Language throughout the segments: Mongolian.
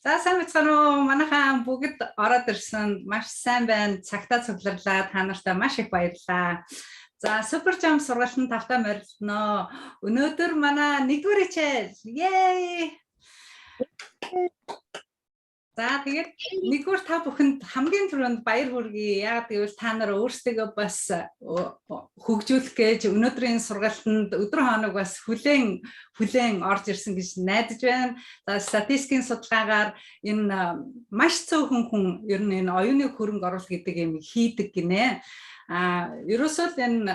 За сайн бацхан уу манайхаа бүгд ороод ирсэн маш сайн байна. Цагтаа цугларлаа. Та нартай маш их баярлалаа. За супер жам сургалтын тавтаа морилдноо. Өнөөдөр манай 1-р хичээл. Yay! За тэгээд 1-р та бүхэнд хамгийн түрүүнд баяр хүргэе. Яагаад гэвэл та нар өөрсдөө бас хөгжүүлэх гэж өнөөдрийн сургалтанд өдөр хоног бас хүлээн орж ирсэн гэж найдаж байна. За статистикийн судалгаагаар энэ маш цөөхөн хүн ер нь энэ оюуны хөрөнгө оруулалт гэдэг юм хийдэг гинэ. Ерөөсөө энэ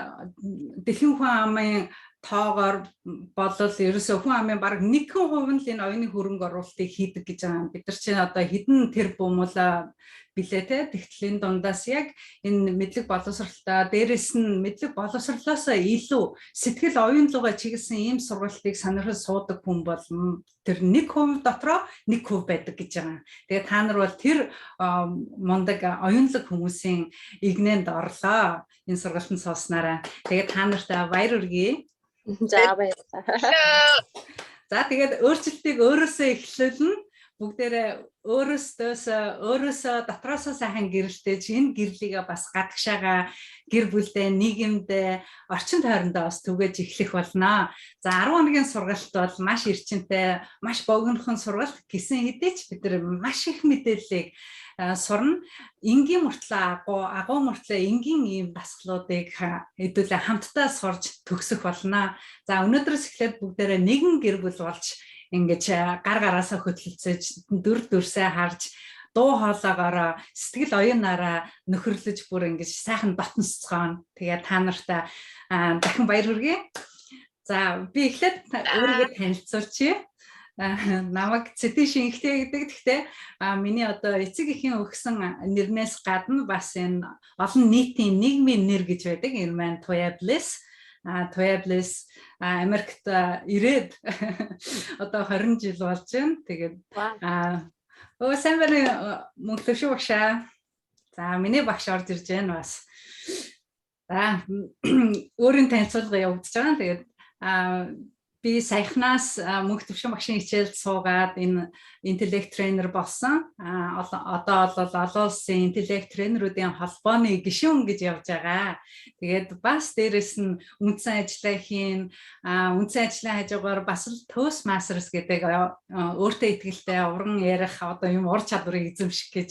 дэлхийн хүн амын тоогоор болол ерөөсөө хүн амын бараг 1% нь л энэ оюуны хөрөнгө оруулалтыг хийдэг гэж байгаа. Бид нар чинь одоо хэдэн тэр бумуула билээ те тэгтлийн дундаас яг энэ мэдлэг боловсролтой дээрэс нь мэдлэг боловсролоос илүү сэтгэл оюун лугаа чиглэсэн ийм сургалтыг сонирхож суудаг хүн бол тэр 1% дотроо 1% байдаг гэж байгаа. Тэгээд та нар бол тэр мундаг оюунлаг хүмүүсийн игнэнд орлоо. Энэ сургалтанд сууснараа. Тэгээд та нартай баяр хүргэе. За баярлалаа. За тэгээд өөрчлөлтийг өөрөөсөө эхлүүлнэ. Бүгдээрээ өөрөөсөө дотроосоо сайхан гэрэлтэй энэ гэрлийг бас гадагшаага гэр бүлдээ нийгэмдээ орчин тойрондоо бас түгэж эхлэх болно. За 10 хоногийн сургалт бол маш эрчимтэй, маш богинохон сургалт гэсэн хэдий ч бид нар маш их мэдээллийг сурна. Энгийн мөртлөө агуу мөртлөө энгийн ийм дасгалуудыг хэдүүлээ хамтдаа сурж төгсөх болно. За өнөөдрөөс эхлээд бүгдээрээ нэгэн гэр бүл болж ингэж гар гараасаа хөтлөлцөж дүрсээ харж дуу хоолоогоор сэтгэл оюунаараа нөхөрлөж бүр ингэж сайхан дотносцгоон. Тэгээд та нартай дахин баяр хүргэе. За би эхлээд өөрийгөө танилцуулчихъя. Намайг Цэдэн Шинхтэй гэдэг. Гэхдээ миний одоо эцэг эхийн өгсөн нэрнээс гадна бас энэ олон нийтийн нийгмийн нэр гэж байдаг. Энэ маань Туяа Блэс. Туяа Блэс Америкт ирээд одоо 20 жил болж байна. Тэгээд сайн байна мөн төвшөө багшаа. За миний багш орж ирж байна бас. За өөрийн танилцуулга явагдаж байгаа. Тэгээд би саяхнаас мөнх төвшин багшийн хичээлд суугаад энэ интеллект тренер болсон. Одоо бол олон улсын интеллект тренеруудын холбооны гишүүн гэж явж байгаа. Тэгээд бас дээрэс нь үндсэн ажиллаа хийн, үндсэн ажлын хажуугаар бас л Toast Masters гэдэг өөртөө итгэлтэй уран ярих одоо юм ур чадварыг эзэмших гэж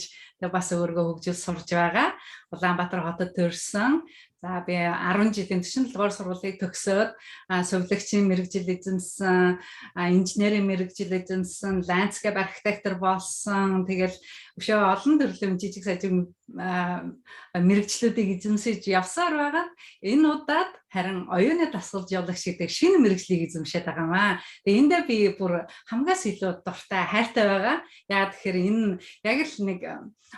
бас өөргөө хөгжил сурж байгаа. Улаанбаатар хотод төрсөн. За би 10 жилийн 47 дугаар сургуулийг төгсөөд сувилагчийн мэргэжил эзэмсэн, инженерийн мэргэжил эзэмсэн, landscape architector болсон. Тэгэл өшөө олон төрлийн жижиг сажиг мэргэжлүүдийг эзэмсэж явсаар байгаа. Энэ удаад харин оюуны дасгалж явуулагч гэдэг шинэ мэргэжлийг эзэмшээд байгаа маа. Тэгээ эндээ би бүр хамгаас илүү дуртай, хайртай байгаа. Яагаад тэгэхээр энэ яг л нэг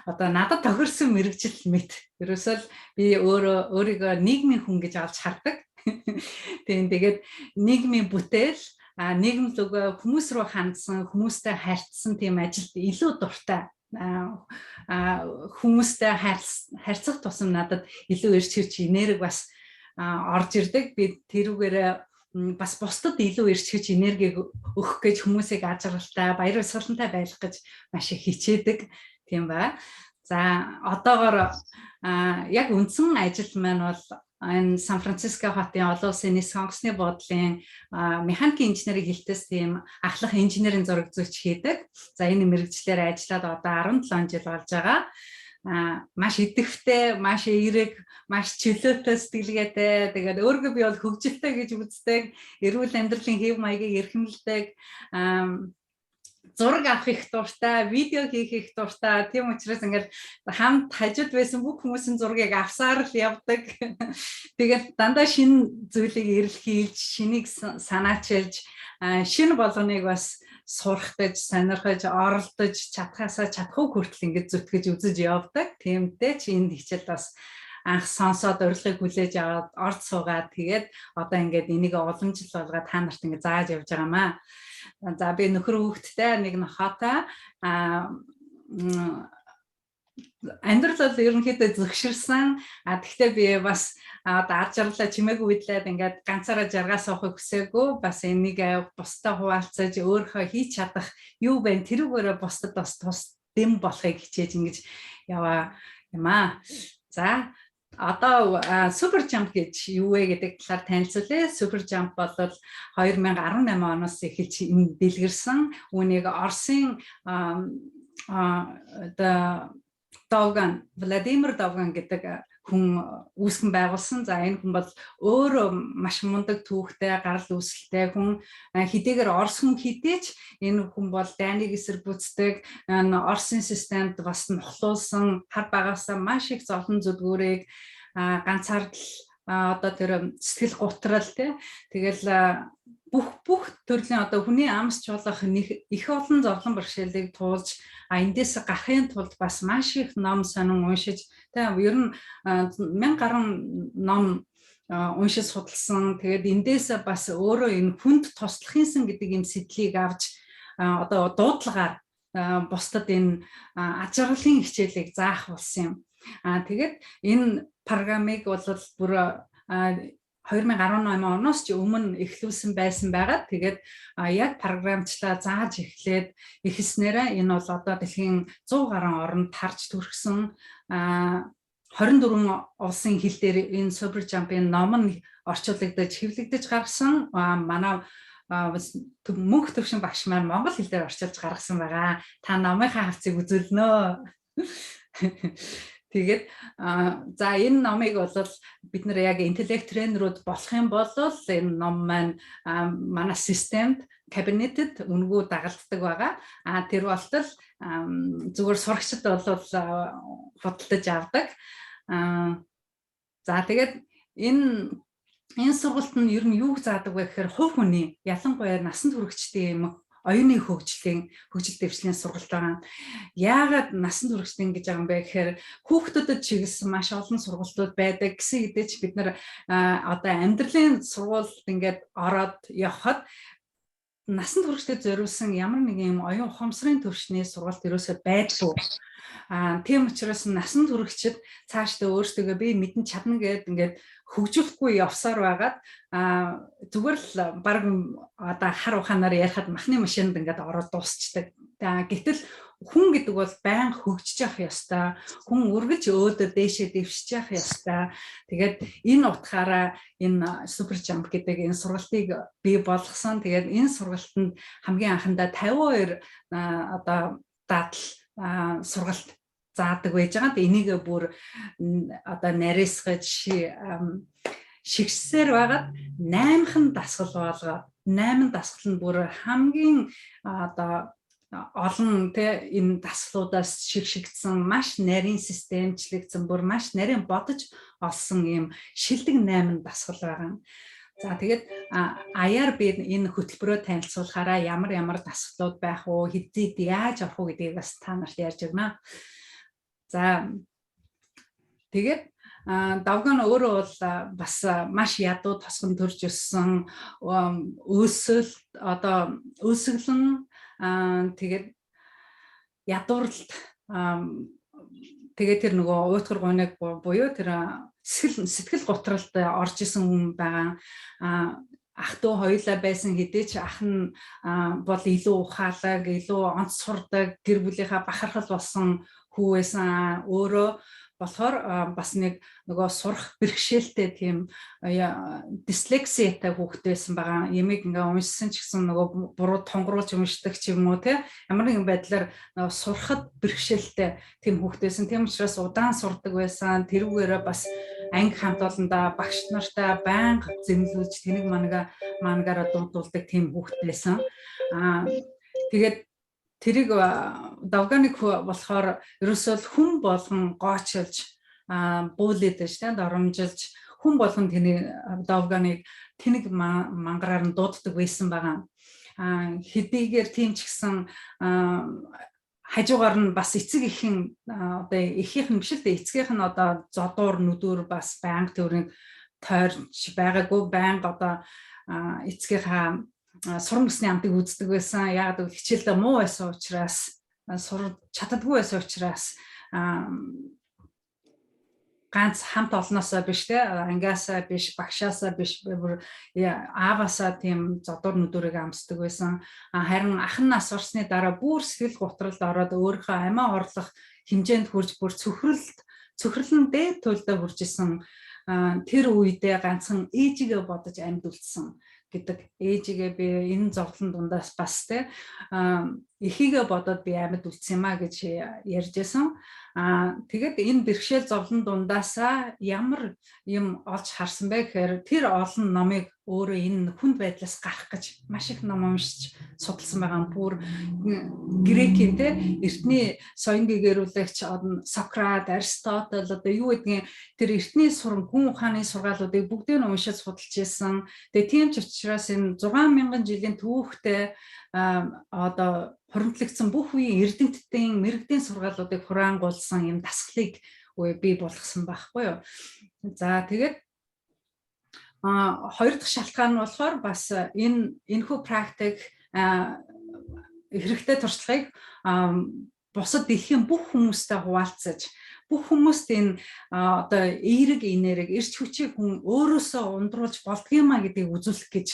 одоо надад тохирсон мэргэжил мэт. Ерөөсөө би өөрийгөө нийгмийн хүн гэж олж хардаг. Тэгээд нийгмийн бүтээл, нийгэм лүгөө хүмүүс рүү хандсан, хүмүүстэй харьцсан тийм ажилд илүү дуртай. Хүмүүстэй харьцах тусам надад илүү эрч хүч энерги бас орж ирдэг. Би тэрүүгээрээ бас бусдад илүү эрч хүч энергийг өгөх гэж хүмүүсийг ажиглалтай, баяр баясгалантай байлгах гэж маш их хичээдэг тийм ба. За одоогоор яг үндсэн ажил маань бол энэ Сан Франциско хотын олон улсын нийт сонгосны буудлын механикийн инженерийн хэлтээс тийм ахлах инженерийн зураг зүйч хийдэг. За энэ мэргэжлээр ажиллаад одоо 17 жил болж байгаа. Маш идэвхтэй, маш эерэг, маш чөлөөтэй сэтгэлгээтэй. Тэгээд өөргөө би бол хөгжилтэй гэж үздэг. Эрүүл амьдралын хэв маягийг эрхэмлдэг. Зураг авах их дуртай, видео хийх их дуртай. Тийм учраас ингээд хамт хажууд байсан бүх хүмүүсийн зургийг авсаар л явдаг. Тэгээд дандаа шинэ зүйлийг эрэлхийлж, шинийг санаачилж, шинэ болгоныг бас сурахтаж, сонирхож, оролдож, чадхаасаа чадхуу хүртэл ингээд зүтгэж үзэж явдаг. Тиймдээ чи энэ хичээл бас анх сонсоод урилгыг хүлээж аваад орд суугаад тэгээд одоо ингээд энийг олон жил болгоод та нарт ингээд зааж явж байгаамаа. За би нөхөр хүүхэдтэй нэг нохотой амьдрал бол ерөнхийдөө зөвшөрсөн. Тэгвэл би бас ар жарлаа чимээгүй бидлээд ингээд ганцаараа жаргаас авахыг хүсээгүй. Бас энийг бусдаа хуваалцаж өөрөө хийж чадах юу вэ? Тэрүүгээрээ бусдад бас тус дэм болохыг хичээж ингэж яваа юм аа. За одоо супер жамп гэж юу вэ гэдэг талаар танилцуулъя. Супер жамп бол 2018 оноос эхэлж дэлгэрсэн. Үүнийг Оросын Владимир Довган гэдэг хүн үүсгэн байгуулсан. За энэ хүн бол өөрөө маш мундаг түүхтэй, гарал үүсэлтэй хүн. Хэдийгээр Орос хүн хідээч энэ хүн бол дайныг эсэргүүцдэг, Оросын системд бас нухлуулсан, хар багасаа маш их зовлон зүдгүүрийг ганцаардл одоо тэр сэтгэл гутрал тэгэл бүх төрлийн одоо хүний амс чуулгах их олон зовлон бэрхшээлийг туулж эндээс гарахын тулд бас маш их ном сонин уншиж ер нь 1000 гаруй ном уншиж судалсан. Тэгээд эндээс бас өөрөө энэ хүнд туслахынсан гэдэг юм сэтлийг авч одоо дуудлагаар бусдад энэ аж аргалын хичээлийг заах болсон юм. Тэгээд энэ программыг бол бүр 2018 оноос ч өмнө эхлүүлсэн байсан байгаа. Тэгээд яг програмчлаа зааж эхлээд эхэлснээрээ энэ бол одоо дэлхийн 100 гаруй оронд тарж төрсөн 24 улсын хил дээр энэ супер жампын ном нь орчуулагдаж хэвлэгдэж гаргасан. Манай мөнх төвшин багш маань монгол хэл дээр орчуулж гаргасан байгаа. Та номынхаа хавцыг үзүүлнэ. Тэгээд за энэ номыг бол бид нэр яг интеллект тренерүүд болох юм бол энэ ном маань манай системд кабинетэд үнгүү дагалддаг байгаа. Тэр болтол зүгээр сурагчид бол худалдаж авдаг. За тэгээд энэ сургалт нь ер нь юу заадаг вэ гэхээр хувь хүний ялангуяа насанд хүрэгчдийн юм оюуны хөгжил дэвшлийн сургалт байгаа. Яагаад насанд хүрэгчдийн гэж байгаа юм бэ гэхээр хүүхдүүдэд чиглэсэн маш олон сургалтууд байдаг гэсэн хэдий ч бид нар одоо амьдралын сургуульд ингээд ороод явхад насанд хүрэгчдэд зориулсан ямар нэгэн юм оюун ухамсарын төвшний сургалт ерөөсөй байдгүй. Тийм учраас насанд хүрэгчид цаашдаа өөрсдөө би мэдэн чадна гэдээ ингээд хөгжүүлэхгүй явсаар байгаад зүгээр л баг одоо хар ухаанаар ярихад махны машинд ингээд ороод дуусчдаг. Гэтэл хүн гэдэг бол байнга хөгжиж явах ёстой. Хүн үргэлж өөдөө дээшээ дэвшиж явах ёстой. Тэгээд энэ утгаараа энэ супер жамп гэдэг энэ сургалтыг бий болгосон. Тэгээд энэ сургалтанд хамгийн анхандаа 52 одоо дадал сургалт заадаг байж байгаа. Энийг бүр одоо нарийсгаж шигшсээр байгаад 8хан дасгал болгоод 8 дасгал нь бүр хамгийн одоо олон энэ дасгалуудаас шигшигдсэн маш нарийн системчлэгдсэн бүр маш нарийн бодож олсон юм шилдэг 8 дасгал байгаа. За тэгээд аяар би энэ хөтөлбөрөө танилцуулахаараа ямар дасгалууд байх уу, хэдийд яаж авах уу гэдгийг бас та нарт ярьж өгнө. За тэгээд Довган өөрөө бол бас маш ядуу тосгон төрж өссөн өсөглөн тэгээд ядуурлалт тэгээд тэр нөгөө уйтгар гуниг буюу тэр сэтгэл готролд орж исэн хүн байгаа. Ах トゥ хоёулаа байсан хэдий ч ах нь бол илүү ухаалаг, илүү онц сурдаг, гэр бүлийнхаа бахархал болсон хүү байсан. Өөрөө болохоор бас нэг нөгөө сурах бэрхшээлтэй тийм дислексиатай хүүхэд байсан байгаа. Ямиг ингээ уншсан ч гэсэн нөгөө буруу тонгоруулж уншдаг ч юм уу ямар нэгэн байдлаар нөгөө сурахад бэрхшээлтэй тийм хүүхэд байсан. Тийм учраас удаан сурдаг байсан. Тэрүүгээрээ бас анги хамт олондоо багш нартай байнга зэмлүүлж тэнэг манагаараа дуудулдаг тийм хүүхэд байсан. Тэгээд тэрийг Довганыг болохоор ерөөсөө хүн болгон гоочилж буулидэж доромжилж хүн болгон Довганыг тэнэг мангараар нь дууддаг байсан байгаа. Хэдийгээр тийм ч гэсэн хажуугаар нь бас эцэг ихэн одоо эхийнхэн биш л дээ эцгийнх нь одоо зодуур нүдүр бас байнга төрөнд тойрч байгаагүй байнга одоо эцгийнхаа сурам бүсний амтыг үздэг байсан. Яагаад гэвэл хичээлдээ муу байсан учраас сурч чаддаггүй байсан учраас ганц хамт олноосоо биш те ангиасаа биш багшаасаа биш бүр ааваасаа тийм зодор нүдүрийг амсдаг байсан. Харин ах нь нас орсны дараа бүр сэтгэл готролд ороод өөрийнхөө амиа орлох хэмжээнд хүрж бүр цөхрөлн дээд туйлдаа хүрж исэн тэр үедээ ганцхан ээжигээ бодож амьд үлдсэн гэдэг. Ээжигээ би энэ зовлон дундаас бас те эхийгээ бодоод би амьд үлдсэн юм а гэж ярьжсэн. Тэгээд энэ бэрхшээл зовлон дундаасаа ямар юм олж харсан бэ гэхээр тэр олон номыг өөрөө энэ хүнд байдлаас гарах гэж маш их ном уншиж судалсан байгаа. Бүр грекийн те эртний соён гэгэрүүлэгч Сократ, Аристотель одоо юу гэдгийг тэр эртний гүн ухааны сургаалуудыг бүгдийг нь уншиж судалж ирсэн. Тэгээ тийм ч учраас энэ 6000 жилийн түүхтэй одоо хуримтлагдсан бүх үеийн эрдэмтдийн мэрэгдийн сургаалуудыг хураангуулсан юм дасгалыг бий болгосон байхгүй юу. За тэгээд хоёр дахь шалтгаан нь болохоор бас энэхүү практик хэрэгтэй туршлагыг бусад дэлхийн бүх хүмүүстэй хуваалцаж бүх хүмүүст энэ одоо эерэг энерги эрч хүчийг хүн өөрөөсөө ундруулж болдгиймаа гэдгийг үзүүлэх гэж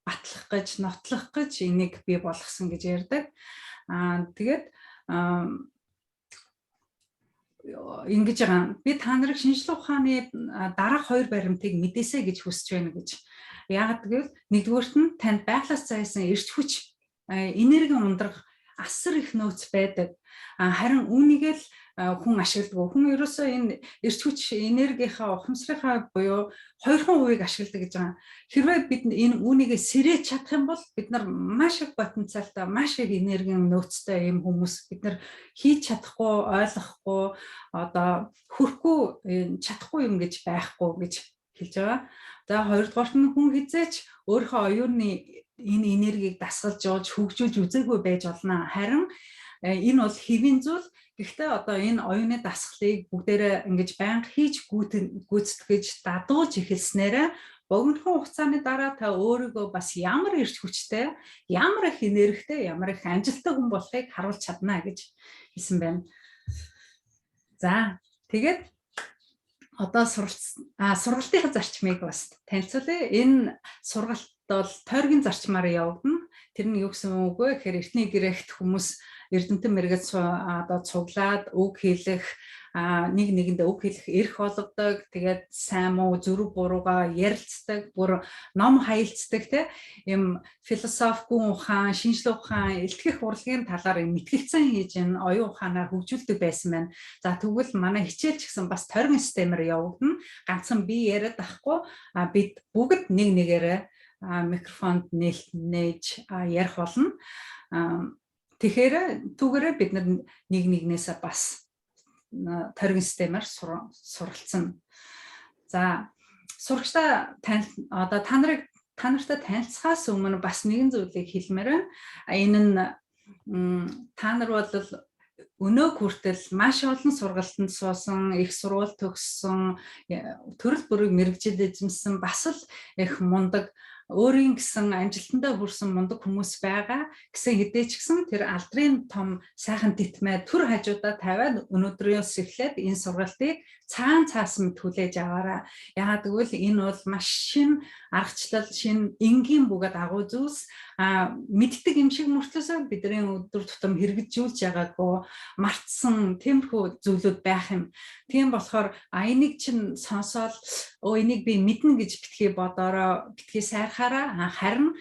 батлах гэж нотлох гэж энийг бий болгосон гэж ярьдаг. Тэгээд ингэж байгаа. Би та нарыг шинжлэх ухааны дараах хоёр баримтыг мэдээсэй гэж хүсэж байна гэж. Яагаад гэвэл нэгдүгээрт нь танд байглаас зайсан эрч хүч энерги ундрах асар их нөөц байдаг. Харин үүнийг л хүн ашигладаг. Хүн ерөөсөө энэ эрч хүч энергийнхаа ухамсарынхаа буюу 2% ашигладаг гэж байгаа. Хэрвээ бид энэ үүнийг сэрэж чадах юм бол бид нар маш их потенциалтай, маш их энергийн нөөцтэй юм хүмүүс. Бид нар хийж чадахгүй, ойлгохгүй, одоо хүрхгүй чадахгүй юм гэж байхгүй гэж хэлж байгаа. За хоёрдугаарт нь хүн хизээч өөрийнхөө оюуны энэ энергийг дасгалж явуулж хөгжүүлж үзээгүй байж болно. Харин энэ бол хэвийн зүйл. Гэхдээ одоо энэ оюуны дасгалыг бүгдээрээ ингэж байнга хийж гүйцэтгэж дадуулж эхэлснээрээ богинохон хугацааны дараа та өөрийгөө бас ямар эрч хүчтэй, ямар их энергитэй, ямар их амжилттай хүн болохыг харуулж чадна гэж хэлсэн байна. За тэгээд одоо сургалтын зарчмыг бас танилцуулъя. Энэ сургалт бол тойргийн зарчмаар явагдана. Тэр нь юу гэсэн үг вэ гэхээр эртний грект хүмүүс эрдэмтэн мэргэд одоо цуглаад үг хэлэх, нэг нэгэндээ үг хэлэх эрх олгодог, тэгээд сайн муу зөв буруугаа ярилцдаг, бүр ном хаялцдаг те юм философи, гүн ухаан, шинжлэх ухаан, элтгэх урлагийн талаар мэтгэлцэн хийж энэ оюун ухаанаа хөгжүүлдэг байсан байна. За тэгвэл манай хичээл ч гэсэн бас тойргийн системээр явагдана. Ганцхан би яриад байхгүй, бид бүгд нэг нэгээрээ микрофонд нээж ярих болно. Тэгэхээр түүгээрээ бид нэг нэгнээсээ бас тойргийн системээр суралцсан. За сурагчдаа одоо та нартай танилцахаас өмнө бас нэгэн зүйлийг хэлмээр байна. Энэ нь та нар бол өнөө хүртэл маш олон сургалтанд суусан, их сургууль төгссөн, төрөл бүрийг мэргэжил эзэмсэн бас л их мундаг өөрийн гэсэн амжилтандаа хүрсэн мундаг хүмүүс байгаа гэсэн хэдий ч гэсэн тэр алдрын том сайхан титмээ төр хажуудаа тавиад өнөөдрөөс эхлээд энэ сургалтыг цаасан мэт хүлээж аваарай. Яагаад гэвэл энэ бол маш шин аргачлал, шин энгийн бөгөөд агуу зүйлс мэддэг юм шиг мөртлөөсөө бидний өдөр тутам хэрэгжүүлж байгаагүй мартсан тиймэрхүү зүйлүүд байх юм. Тийм болохоор энийг чинь сонсоод энийг би мэднэ гэж битгий бодороо, битгий сайрхаараа харин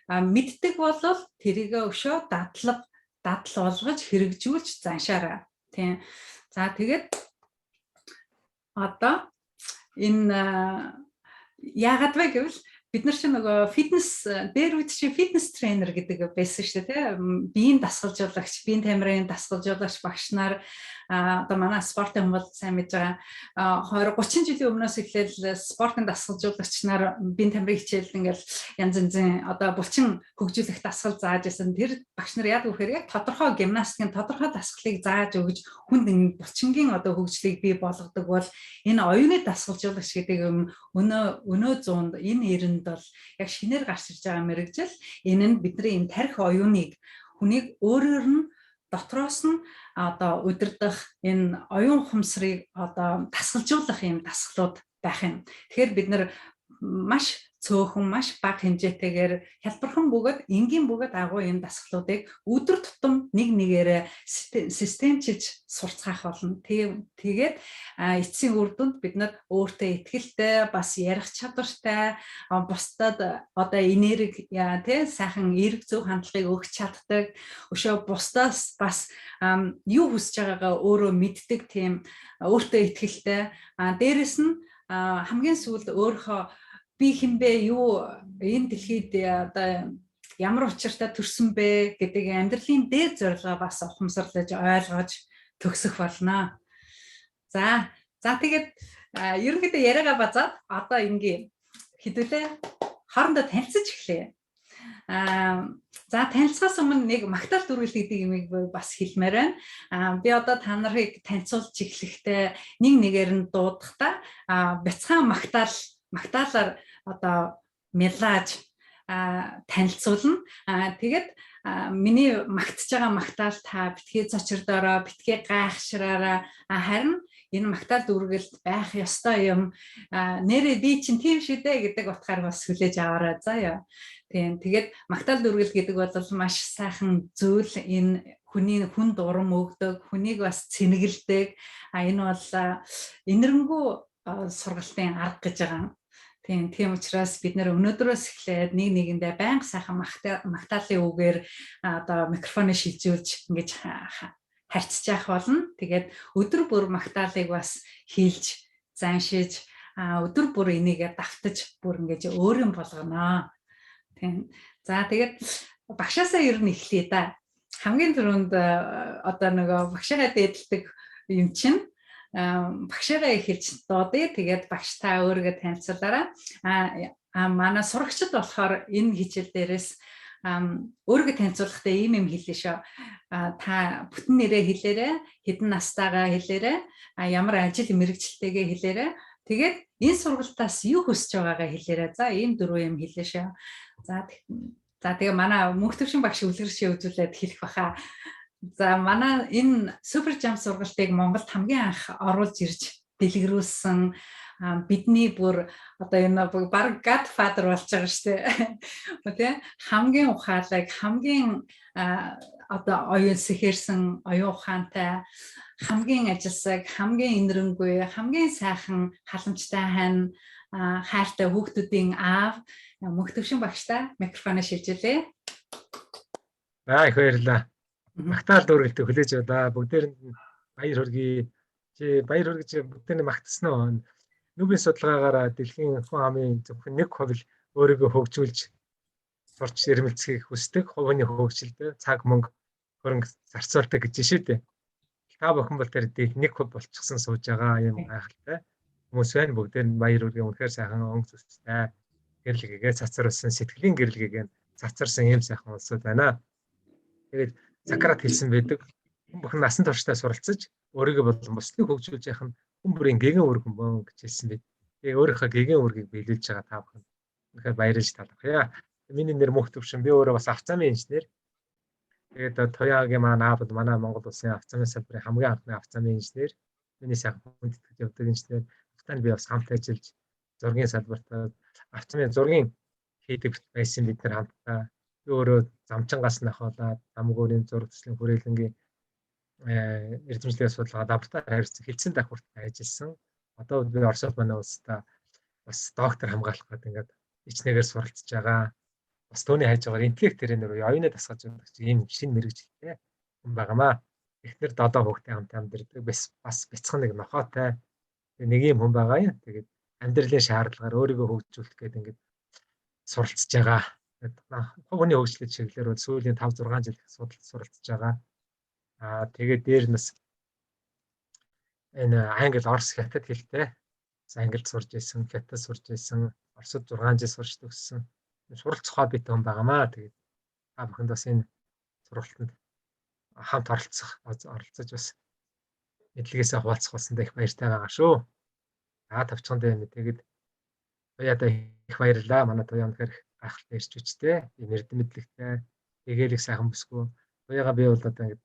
мэддэг бол тэрийгэ өшөө дадал болгож хэрэгжүүлж заншаарай. Тийм. За тэгээд одоо энэ яагаад вэ гэвэл бид нар чинь нөгөө фитнес дээр үед чи фитнес тренер гэдэг байсан шүү дээ тийм биеийн дасгалжуулагч, биеийн тамирын дасгалжуулагч багш нар одоо манай спортын хүмүүс сайн мэдж байгаа 20-30 жилийн өмнөөс эхлээл спортын дасгалжуулагч нар биеийн тамирын хичээл ингээл янз янзын одоо булчин хөгжүүлэх дасгал зааж байсан. Тэр багш нар яадаг вэхээр яг тодорхой гимнастикийн тодорхой дасгалыг зааж өгж хүнд булчингийн одоо хөгжлийг бий болгодог бол энэ оюуны дасгалжуулагч гэдэг юм өнөө зуунд энэ 90-нд бол яг шинээр гарч ирж байгаа мэргэжил энэ нь бидний энэ тарих оюуныг хүнийг өөрөөр нь дотроос нь одоо удирдах энэ оюун ухамсарыг одоо дасгалжуулах юм дасгалууд байх юм. Тэгэхээр бид нар маш цөөхөн, маш бага хэмжээтэйгээр хялбархан бөгөөд энгийн бөгөөд агуу юм дасгалуудыг өдөр тутам нэг нэгээрээ системчилж сурцгаах болно. Тэгээд эцсийн үр дүнд бид нар өөртөө итгэлтэй, бас ярих чадвартай, бусдад одоо энерги сайхан эрг зөв хандлагыг өгч чаддаг, өшөө бусдаас бас юу хүсэж байгаагаа өөрөө мэддэг тийм өөртөө итгэлтэй. Дээрэс нь хамгийн сүүлд өөрийнхөө би хинбэ юу энэ дэлхийд одоо ямар учиртай төрсөн бэ гэдэг амьдралын дээд зорилгоо бас ухамсарлаж ойлгож төгсөх болно. За тэгээд ерөнхийдөө яриагаа базаад одоо ингээ хэдүүлээ хоорондоо танилцаж эхлэе. За танилцахаас өмнө нэг магтаал дүрвэл гэдэг юмыг бас хэлмээр байна. Би одоо та нарыг танилцуулж эхлэхдээ нэг нэгээр нь дуудахдаа бяцхан магтаалаар одоо мелаж танилцуулна. Тэгээд миний магтж байгаа магтаал та битгий цочирдороо, битгий гайхшраараа харин энэ магтаал дүргэлт байх ёстой юм. Нэрээ би чинь тийм шүү дээ гэдэг утгаар бас хүлээж аваарай. Заа. Тийм. Тэгээд магтаал дүргэлт гэдэг бол маш сайхан зүйл. Энэ хүн дурам өгдөг, хүнийг бас цэнгэлдэг. Энэ бол инэрэнгүү сургалтын арга гэж байгаа. Тийм учраас бид нэр өнөөдрөөс эхлээд нэг нэгэндээ байнга сайхан магтаалын үгээр одоо микрофоныг шилжүүлж ингэж харьцаж явах болно. Тэгээд өдөр бүр магтаалыг бас хийлж, заншиж, өдөр бүр энийгээ давтаж бүр ингэж өөрийн болгоно. Тийм. За тэгээд багшаасаа ер нь эхлэе да. Хамгийн түрүүнд одоо нөгөө багшаагаа дээдэлдэг юм чинь багшаараа эхэлж дуудъя. Тэгээд багш та өөрийгөө танилцуулаарай. Манай сурагчид болохоор энэ хичээл дээрээс өөрийгөө танилцуулахдаа ийм юм хэлээ шүү. Та бүтэн нэрээ хэлээрэй, хэдэн настайгаа хэлээрэй, ямар ажил мэргэжилтэйгээ хэлээрэй. Тэгээд энэ сургалтаас юу хүсэж байгаагаа хэлээрэй. За ийм дөрвөн юм хэлээ шүү. За тэгээ манай мөнх төвшин багш үлгэршээ үзүүлээд хэлэх баха. За манай энэ супер жамп сургалтыг Монголд хамгийн анх оруулж ирж дэлгэрүүлсэн бидний бүр одоо энэ баг Godfather болж байгаа шүү дээ. Тэ хамгийн ухаалаг, хамгийн одоо оюун сэхэрсэн, оюун ухаантай, хамгийн ажилсаг, хамгийн инэрэнгүй, хамгийн сайхан халамжтай хань хайртай хүүхдүүдийн аав мөнх төвшин багштай микрофоноо шилжүүлээ. Их баярлалаа. Магтаал дүргэлт хүлээж авлаа. Бүгдээрэнд нь баяр хүргэе. Чи баяр хүргэж бүгдээ магтсан уу? Нүбийн судалгаагаар дэлхийн хүн амын зөвхөн 1% өөрийгөө хөгжүүлж сурч ирмэлцэхийг хүсдэг. Хувийн хөгжилд цаг мөнгө хөрөнгө зарцуулдаг гэж шүү дээ. Та бүхэн бол тэр 1% болчихсон сууж байгаа юм гайхалтай. Хүмүүс байна бүгдээр нь баяр хүргэе. Үнэхээр сайхан өнгө зүстэй гэрлэгээ цацруулсан сэтгэлийн гэрлэгийг цацарсан юм сайхан улсууд байна. Тэгээд Сократ хэлсэн байдаг. Хүн бүхэн насан туршдаа суралцаж өөрийгөө болон бусдыг хөгжүүлж яах нь хүн бүрийн гэгэн үүрэг мөн гэж хэлсэн байд. Тэгээ өөрийнхөө гэгэн үүргийг биелүүлж байгаа та бүхэн. Үнэхээр баярлж талархъя. Миний нэр мөнх төвшин. Би өөрөө бас авцаамын инженер. Тэгээд Тояагийн манай аав манай Монгол улсын авцаамын салбарын хамгийн анхны авцаамын инженер. Миний сайхан хүндэтгэж явдаг инженер. Автанд би бас хамт ажиллаж зургийн салбарт авцаамын зургийн хийдэг байсан бид нар хамтдаа. Би өөрөө замчингаас нь ахуулаад Намгүүрийн зураг төслийн хүрээлэнгийн эрдэмтдийн судалгаа лаборатори харилцан хилцэн давхурт ажилласан. Одоо би Оросд манай улстай бас доктор хамгаалах гэдэг ингээд ичнэгээр суралцж байгаа. Бас төвний хайж байгаа интеллект тренер оюуны дасгаж байгаа ийм шинэ мэрэгчлээ хүн байгаамаа. Эхнэр 7 хүүхдээ хамт амьдардаг. Бас бяцхан нэг нохоотой нэг юм хүн байгаа юм. Тэгээд амьдралын шаардлагаар өөрийгөө хөгжүүлэх гэдэг ингээд суралцж байгаа. Хувийн хөгжлийн чиглэлээр бол сүүлийн 5-6 жил суралцж байгаа. Тэгээд дээр нас энэ англи, орос, хятад хэлтэй. Англид сурж исэн, хятад сурж исэн, оросд 6 жил сурч төгссөн. Суралцах хоббитэй хүн байгаамаа. Тэгээд та бүхэнд бас энэ сургалтанд хамт оролцож бас мэдлэгээсээ хуваалцах болсондоо их баяртай байгаа шүү. Тавчхан дээр тэгээд Тояада их баярлалаа. Манай Тояа үнэхээр гайхалтай ирч хүчтэй, ийм эрдэм мэдлэгтэй, эгээрийг сайхан бүсгүй. Тояага би бол одоо ингэж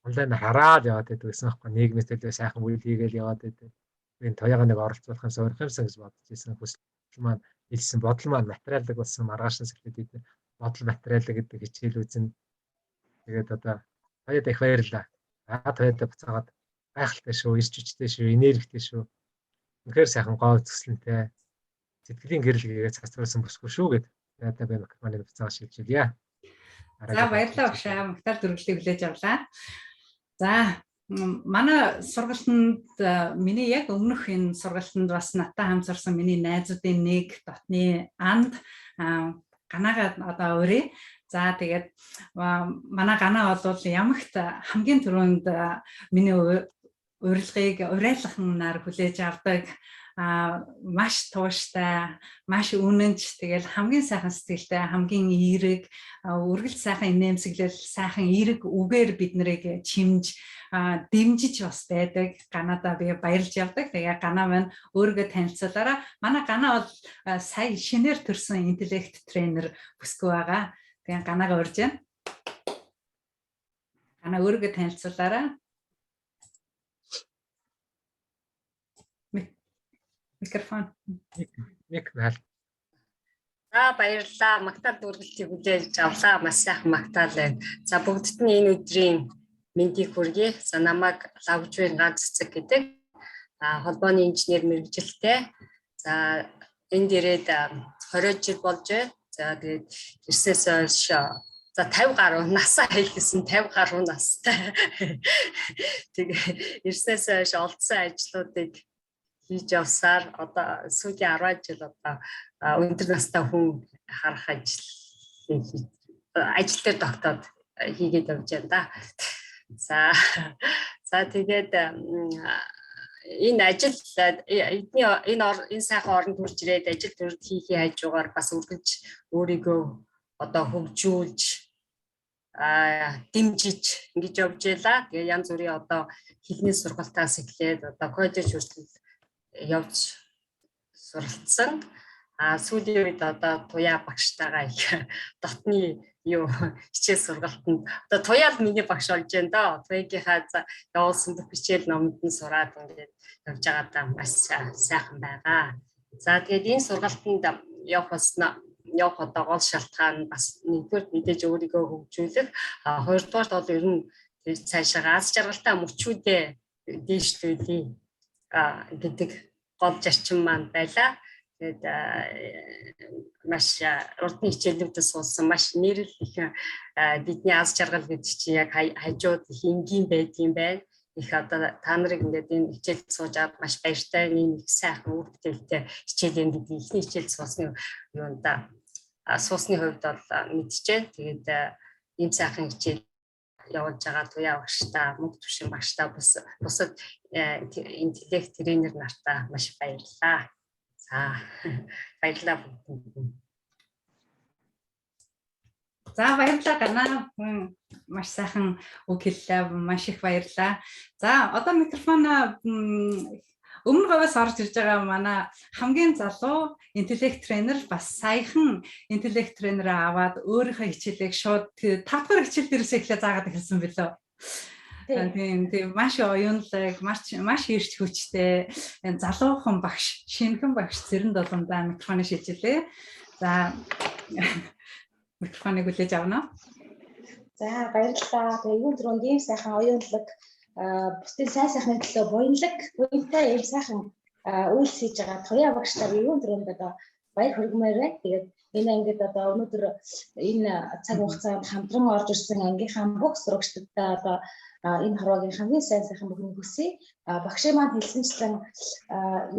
онлайн хараад яваад байдаг гэсэн байхгүй нийгмийн төлөө сайхан үйл хийгээл яваад байдаг. Энэ тоёгоо нэг оролцуулах юмсан өрөх юмсан гэж бодож ирсэн хүсэл маань хэлсэн бодол маань материалдаг болсон маргааш нь сэлбэд бид бодол материалдаг гэдэг хичээл үзэн тэгээд одоо хоёрд их баярлаа. Хоёрд буцаагаад гайхалтай шүү, ирч хүчтэй шүү, энергитэй шүү. Үнэхээр сайхан гоо үзэсгэлэнтэй сэтгэлийн гэрэл гээгээ цацруулсан бүсгүй шүү гэд. Тэгээд би микрофоныг буцаага шилжүүлье. За баярлалаа багшаа. Магтаал дүрглэлийг хүлээж авлаа. За манай сургалтанд миний яг өмнөх энэ сургалтанд бас надтай хамсарсан миний найзуудын нэг дотны анд ганаага одоо өрөө. За тэгээд манай ганаа бол ямагт хамгийн түрүүнд миний урилгыг урайлахнаар хүлээж авдаг. Маш тууштай, маш үнэнч, тэгэл хамгийн сайхан сэтгэлтэй, хамгийн эерэг, үргэлж сайхан инээмсэглэл, сайхан эерэг үгээр бид нарыг чимж, дэмжиж бас байдаг. Ганадаа би баярлж явдаг. Тэгээ ганаа маань өөрийгөө танилцуулаараа. Манай ганаа бол сая шинээр төрсэн интеллект тренер бүсгүй байгаа. Тэгээ ганаага урьж байна. Ганаа өөрийгөө танилцуулаараа. Микрофон. Микрофон. За баярлалаа. Магтаал дүргэлтийг хүлээж авлаа. Маш сайхан магтаал байна. За бүгдд нь энэ өдрийн мэндийг хүргэе. За намайг Лавжвын ганц цэцэг гэдэг холбооны инженер мэргэжилтэй. За энэ дээрээ 20 жил болж байна. За тэгээд ирсээс хойш за 50 гаруй насаа хэлсэн 50 гаруй настай. Тэгээ ирсээс хойш олдсон ажлуудыг хийж явсаар одоо сүүлийн 10 жил одоо өндөр настай хүн харах ажил дээр тогтоод хийгээд явж байна да. За тэгээд энэ ажил энэ сайхан оронд хүрч ирээд ажил төрөлд хийхээ хажуугаар бас үргэлж өөрийгөө одоо хөгжүүлж дэмжиж ингэж явж байла. Тэгээ янз бүрийн одоо хэлний сургалтаас эхлээд одоо коллеж хүртэл явж суралцсан. Сүүлийн үед одоо туяа багштайгаа их дотны хичээл сургалтанд одоо туяал миний багш болж байна да. Туягийнхаа явуулсан бүх хичээл номд нь сураад ингээд явж байгаадаа маш сайхан байгаа. За тэгээд энэ сургалтанд явах одоо гол шалтгаан бас нэгдүгээр мэдээж өөрийгөө хөгжүүлэх, хоёрдугаар бол ер нь цаашаа аз жаргалтай мөчүүдээ дээшлүүлээ гэдэг гол зарчим маань байлаа. Тэгээд маш урдны хичээлүүдээс суулсан маш нэрэл их бидний аз жаргал гэдэг чинь яг хажууд их энгийн байдгийн байна. Их одоо та нарыг ингээд энэ хичээлд сууж аваад маш баяртай нэг сайхан үр бүтээлтэй хичээл юм гэдэг ихний хичээлд суусны юунда суусны хувьд бол мэдчихээн. Тэгээд ийм сайхан хичээл явуулж байгаа туяа багштай, мөнгө түвшин багштай бусад интеллект тренер нартаа маш баярлалаа. За баярлалаа. За баярлалаа Ганаа. Маш сайхан үг хэллээ. Маш их баярлалаа. За одоо микрофоноо өмнө говьос орж ирж байгаа манай хамгийн залуу интеллект тренер бас саяхан интеллект тренерээ аваад өөрийнхөө хичээлийг шууд 5 дахь хичээл дээрээс эхлээ заагаад эхэлсэн билүү. Тийм маш оюунлаг, маш ирч хүчтэй залуухан багш, шинэхэн багш Цэрэн Доломдаа микрофоны шилжүүлээ. За микрофоныг хүлээж авна. За баярлалаа. Тэгээ юун түрүүнд ийм сайхан оюунлаг бусдын сайхны төлөө буянтай ийм сайхан үйлс хийж байгаа туяа багштайг юун түрүүнд одоо баяр хүргэмээр байна. Тэгээд энэ ангид одоо өнөөдөр энэ цаг хугацаанд хамтран орж ирсэн ангийнхаа бүх сурагчдтай одоо энэ хорвогийн хамгийн сайхан бүхнийг хүсье. Багшийн маань хэлсэнчлэн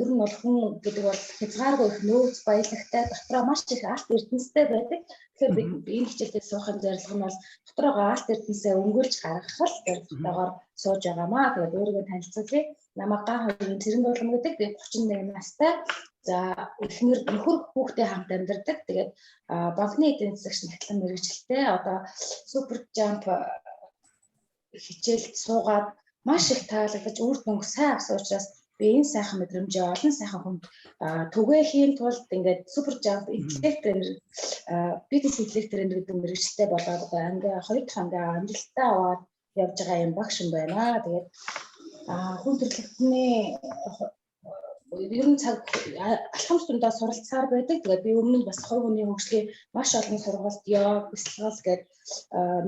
ер нь бол хүн гэдэг бол хязгааргүй их нөөц баялагтай дотроо маш их алт эрдэнэстэй байдаг. Тэгэхээр би энэ хичээлдээ суухын зорилго нь бол дотроо алт эрдэнэсээ өнгөрч гаргах л зорилготойгоор сууж байгаамаа. Тэгээд өөрийгөө танилцуулъя. Намайг Ган хоёрын Цэрэн Долом гэдэг. Би 31 настай. За эхнэр нөхөр хүүхдээ хамт амьдардаг. Тэгээд банкны эдийн засагч нэгтлэн мэргэжилтэй. Одоо супер жамп хичээлд суугаад маш их таалагдаж үр дүнг сайн авсан учраас би энэ сайхан мэдрэмжээ олон сайхан хүнд түгээхийн тулд ингээд супер жамп интеллект тренер бизнес интеллект тренер гэдэг мэргэжилтэй болоод анги 2 дахь анги амжилттай аваад явж байгаа юм багш юм байна. Тэгээд хүн төрөлхтний ер нь цаг алхамс дундаа суралцаар байдаг. Тэгээд би өмнө нь бас хувь хүний хөгжлийн маш олон сургалт бэлтгэл гээд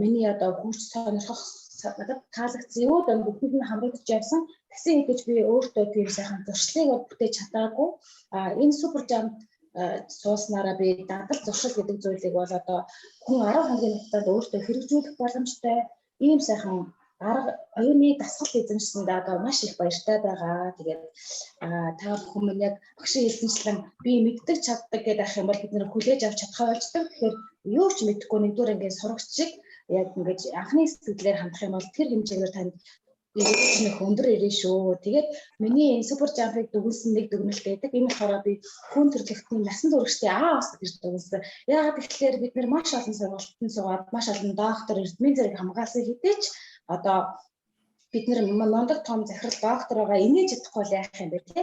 миний одоо хүч сонирхох надад таалагдсан юу dan бүгд нь хамрагдж явсан. Тэгсэн хэдиж би өөртөө тийм сайхан зуршлыг бүтээж чадаагүй. Энэ супер жамп сууснараа би дадал зуршил гэдэг зүйлийг бол одоо хүн 10 хоногийн хугацаанд өөртөө хэрэгжүүлэх боломжтой. Ийм сайхан арга оюуны дасгал эзэмшсэндээ одоо маш их баяртай байгаа. Тэгээд та бүхэн яг багшийн хэлсэнчлэн би мэддэг чаддаг гэдэг ах юм бол бид нэр хүлээж авч чадхаа болждаг. Тэгэхээр юу ч мэдэхгүй нэгдүгээр ангийн сурагч шиг яг ингэж анхны сэтгэлээр хандах юм бол тэр хэмжээгээр танд нэг өндөр ирээ шүү. Тэгээд миний супер жампыг дүгнсэн нэг дүгнэлт байдаг. Энэ болохоор би хүн төрөлхтний насан туршидтын ус гэж дүгнсэн. Яагаад гэвэл бид нар маш олон сургалтанд суугаад маш олон доктор эрдмийн зэрэг хамгаалсан хэдийч одоо бид нар мондог том захирал доктор байгаа инээж чадахгүй л яах юм бэ те.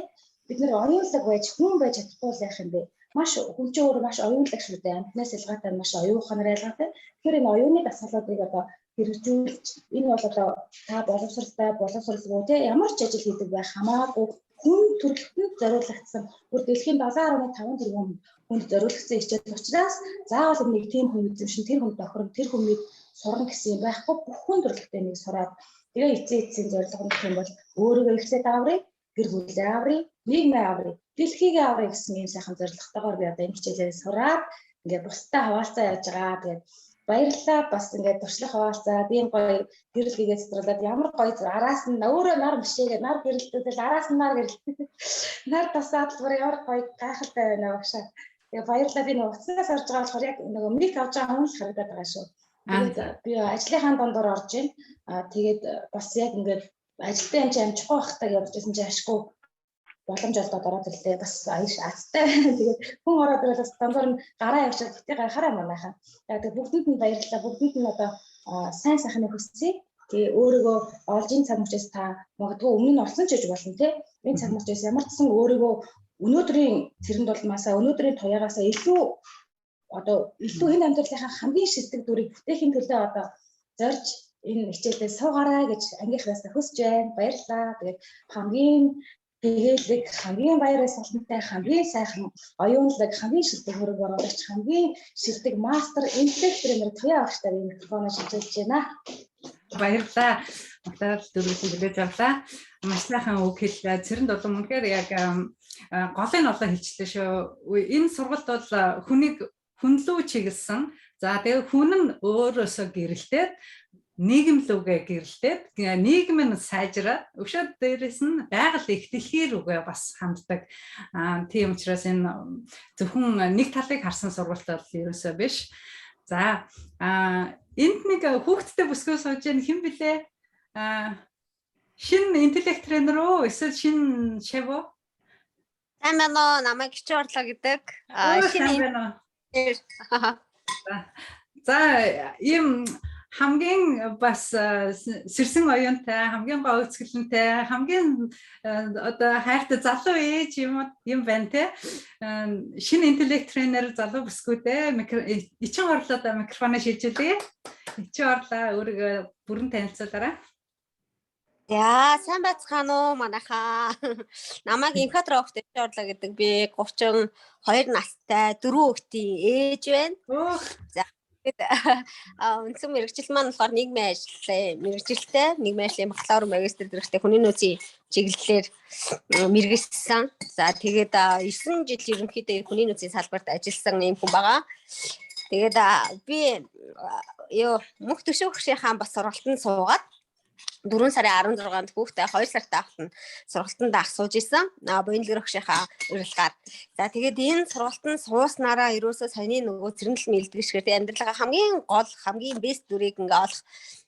Бид нар оюунлаг байж хүн байж чадахгүй л яах юм бэ. Маш хүн чинь өөрөө маш оюунлаг шүү дээ. Амтнаас ялгаатай маш оюухан ялгаатай. Тэгэхээр энэ оюуны дасгалуудыг одоо хэрэгжүүлж энэ бол одоо та боловсралгүй те ямар ч ажил хийдэг байх хамаагүй хүн төрөлхтөнд зориулагдсан бүр дэлхийн 7.5 тэрбум хүнд зориулагдсан хичээл учраас заавал нэг тийм хүн эзэмшин тэр хүн тохирон тэр хүнийг сурна гэсэн юм байхгүй бүх хүн төрөлхтөнд нэг сураад тэгээ эцсийн зорилго нь юм бол өөрийгөө ихлээд аврыг гэр бүлээ аврыг нийгмээ аврыг дэлхийг аврыг гэсэн юм сайхан зорилготойгоор би одоо энэ хичээлээ сураад ингээд бусдаа хаваалцаа яаж байгаа тэгээд баярлалаа бас ингээд туршлах хаваалцаа би энэ гоё гэрэл хийгээд цэцэрлээд ямар гоё араас нь өөрөө нар бишээгээ нар гэрэлтүүдэл араас нь нар гэрэлтээ нар тасаад л ямар гоё гайхалтай байна багшаа тэгээ баярлалаа би нэг уцснаас орж байгаа болохоор яг нэг өмнөх авч байгаа хүн л харагдаад байгаа шүү. Би ажлынхаа дондор орж ийн тэгээд бас яг ингээд ажилтаа юм чи амжихгүй байхдаа явж байсан чи ашгүй боломж олдоод ороод ирлээ бас аяш азтай тэгээд хүн ороод ирэл бас дондор нь гараа явчихад битгий гайхаараа манайхаа тэгээд бүгдэнд нь баярлалаа бүгдэнд нь одоо сайн сайхны хүсье тэгээ өөрийгөө олж ин цаг мөчөөс та магадгүй өмнө нь олсон ч гэж болно те энэ цаг мөчөөс ямар ч сан өөрийгөө өнөөдрийн цэрэнд болмаасаа өнөөдрийн туяагаасаа илүү энэ амьдралынхаа хамгийн шилдэг дүрийг бүтээхийн төлөө одоо зорж энэ хичээлээ суугаарай гэж ангийнхнаас хүсэж байна. Баярлалаа. Тэгээд хамгийн тэгэлэг, хамгийн баяраа салтантай, хамгийн сайхан оюунлаг, хамгийн шилдэг хөрөг оруулагч, хамгийн шилдэг мастер интеллект тренер Туяа багштай микрофоноо шилжүүлж байна. Баярлалаа. Магтаал дөрвөлсөн билээ завлаа. Маш сайхан үг хэллээ. Цэрэнд болон үнэхээр яг голын олоо хэлчихлээ шүү. Энэ сургалт бол хүнлүү чиглэсэн. За тэгээ хүн нь өөрөөсөө гэрэлтээд нийгэм лүгээ гэрэлтээд нийгэм нь сайжраад өшөө дээрээс нь байгаль их дэлхий рүүгээ бас ханддаг. Тийм учраас энэ зөвхөн нэг талыг харсан сургалт бол ерөөсөө биш. За энд нэг хүүхдтэй бүсгүй сууж яах хэн блэ? Шинэ интеллект тренер үү? Эсвэл шинэ шав уу? Тэмэно намайг Гичүү орлоо гэдэг. Шинэ За ийм хамгийн бас сэрсэн оюунтай, хамгийн гоо үзгэлэнтэй, хамгийн одоо хайртай залуу ээж юм байна те. Шинэ интеллект тренер залуу бүсгүйтэй Ичин орлоо микрофоноо шилжүүлье. Ичин орлоо өөрийгөө бүрэн танилцуулаарай. Яа, сайн байцгаана уу манайхаа. Намайг Инхатрогт Ичин орлоо гэдэг би 32 настай 4 хүүхдийн ээж байна. За үндсэн мэргэжил маань болохоор нийгмийн ажлын мэргэжилтэй нийгмийн ажлын бакалавр магистр зэрэгтэй хүний нөөцийн чиглэлээр мэргэжсэн. За тэгээд 9 жил ерөнхийдөө хүний нөөцийн салбарт ажилласан юм хүн байгаа. Тэгээд би мөнх төшөөгчийн бас сургалтанд суугаад 4 сарын 16-нд хүүхдээ 2 сартай ахтан сургалтанд асууж исэн. Буянлаг өгшийнхаа урилгаар. За тэгээд энэ сургалтанд сууснараа ерөөсөө саяны нөгөө цэрнэл мэлдгшгээр амьдралаа хамгийн гол хамгийн бест дүрийг ингээ олох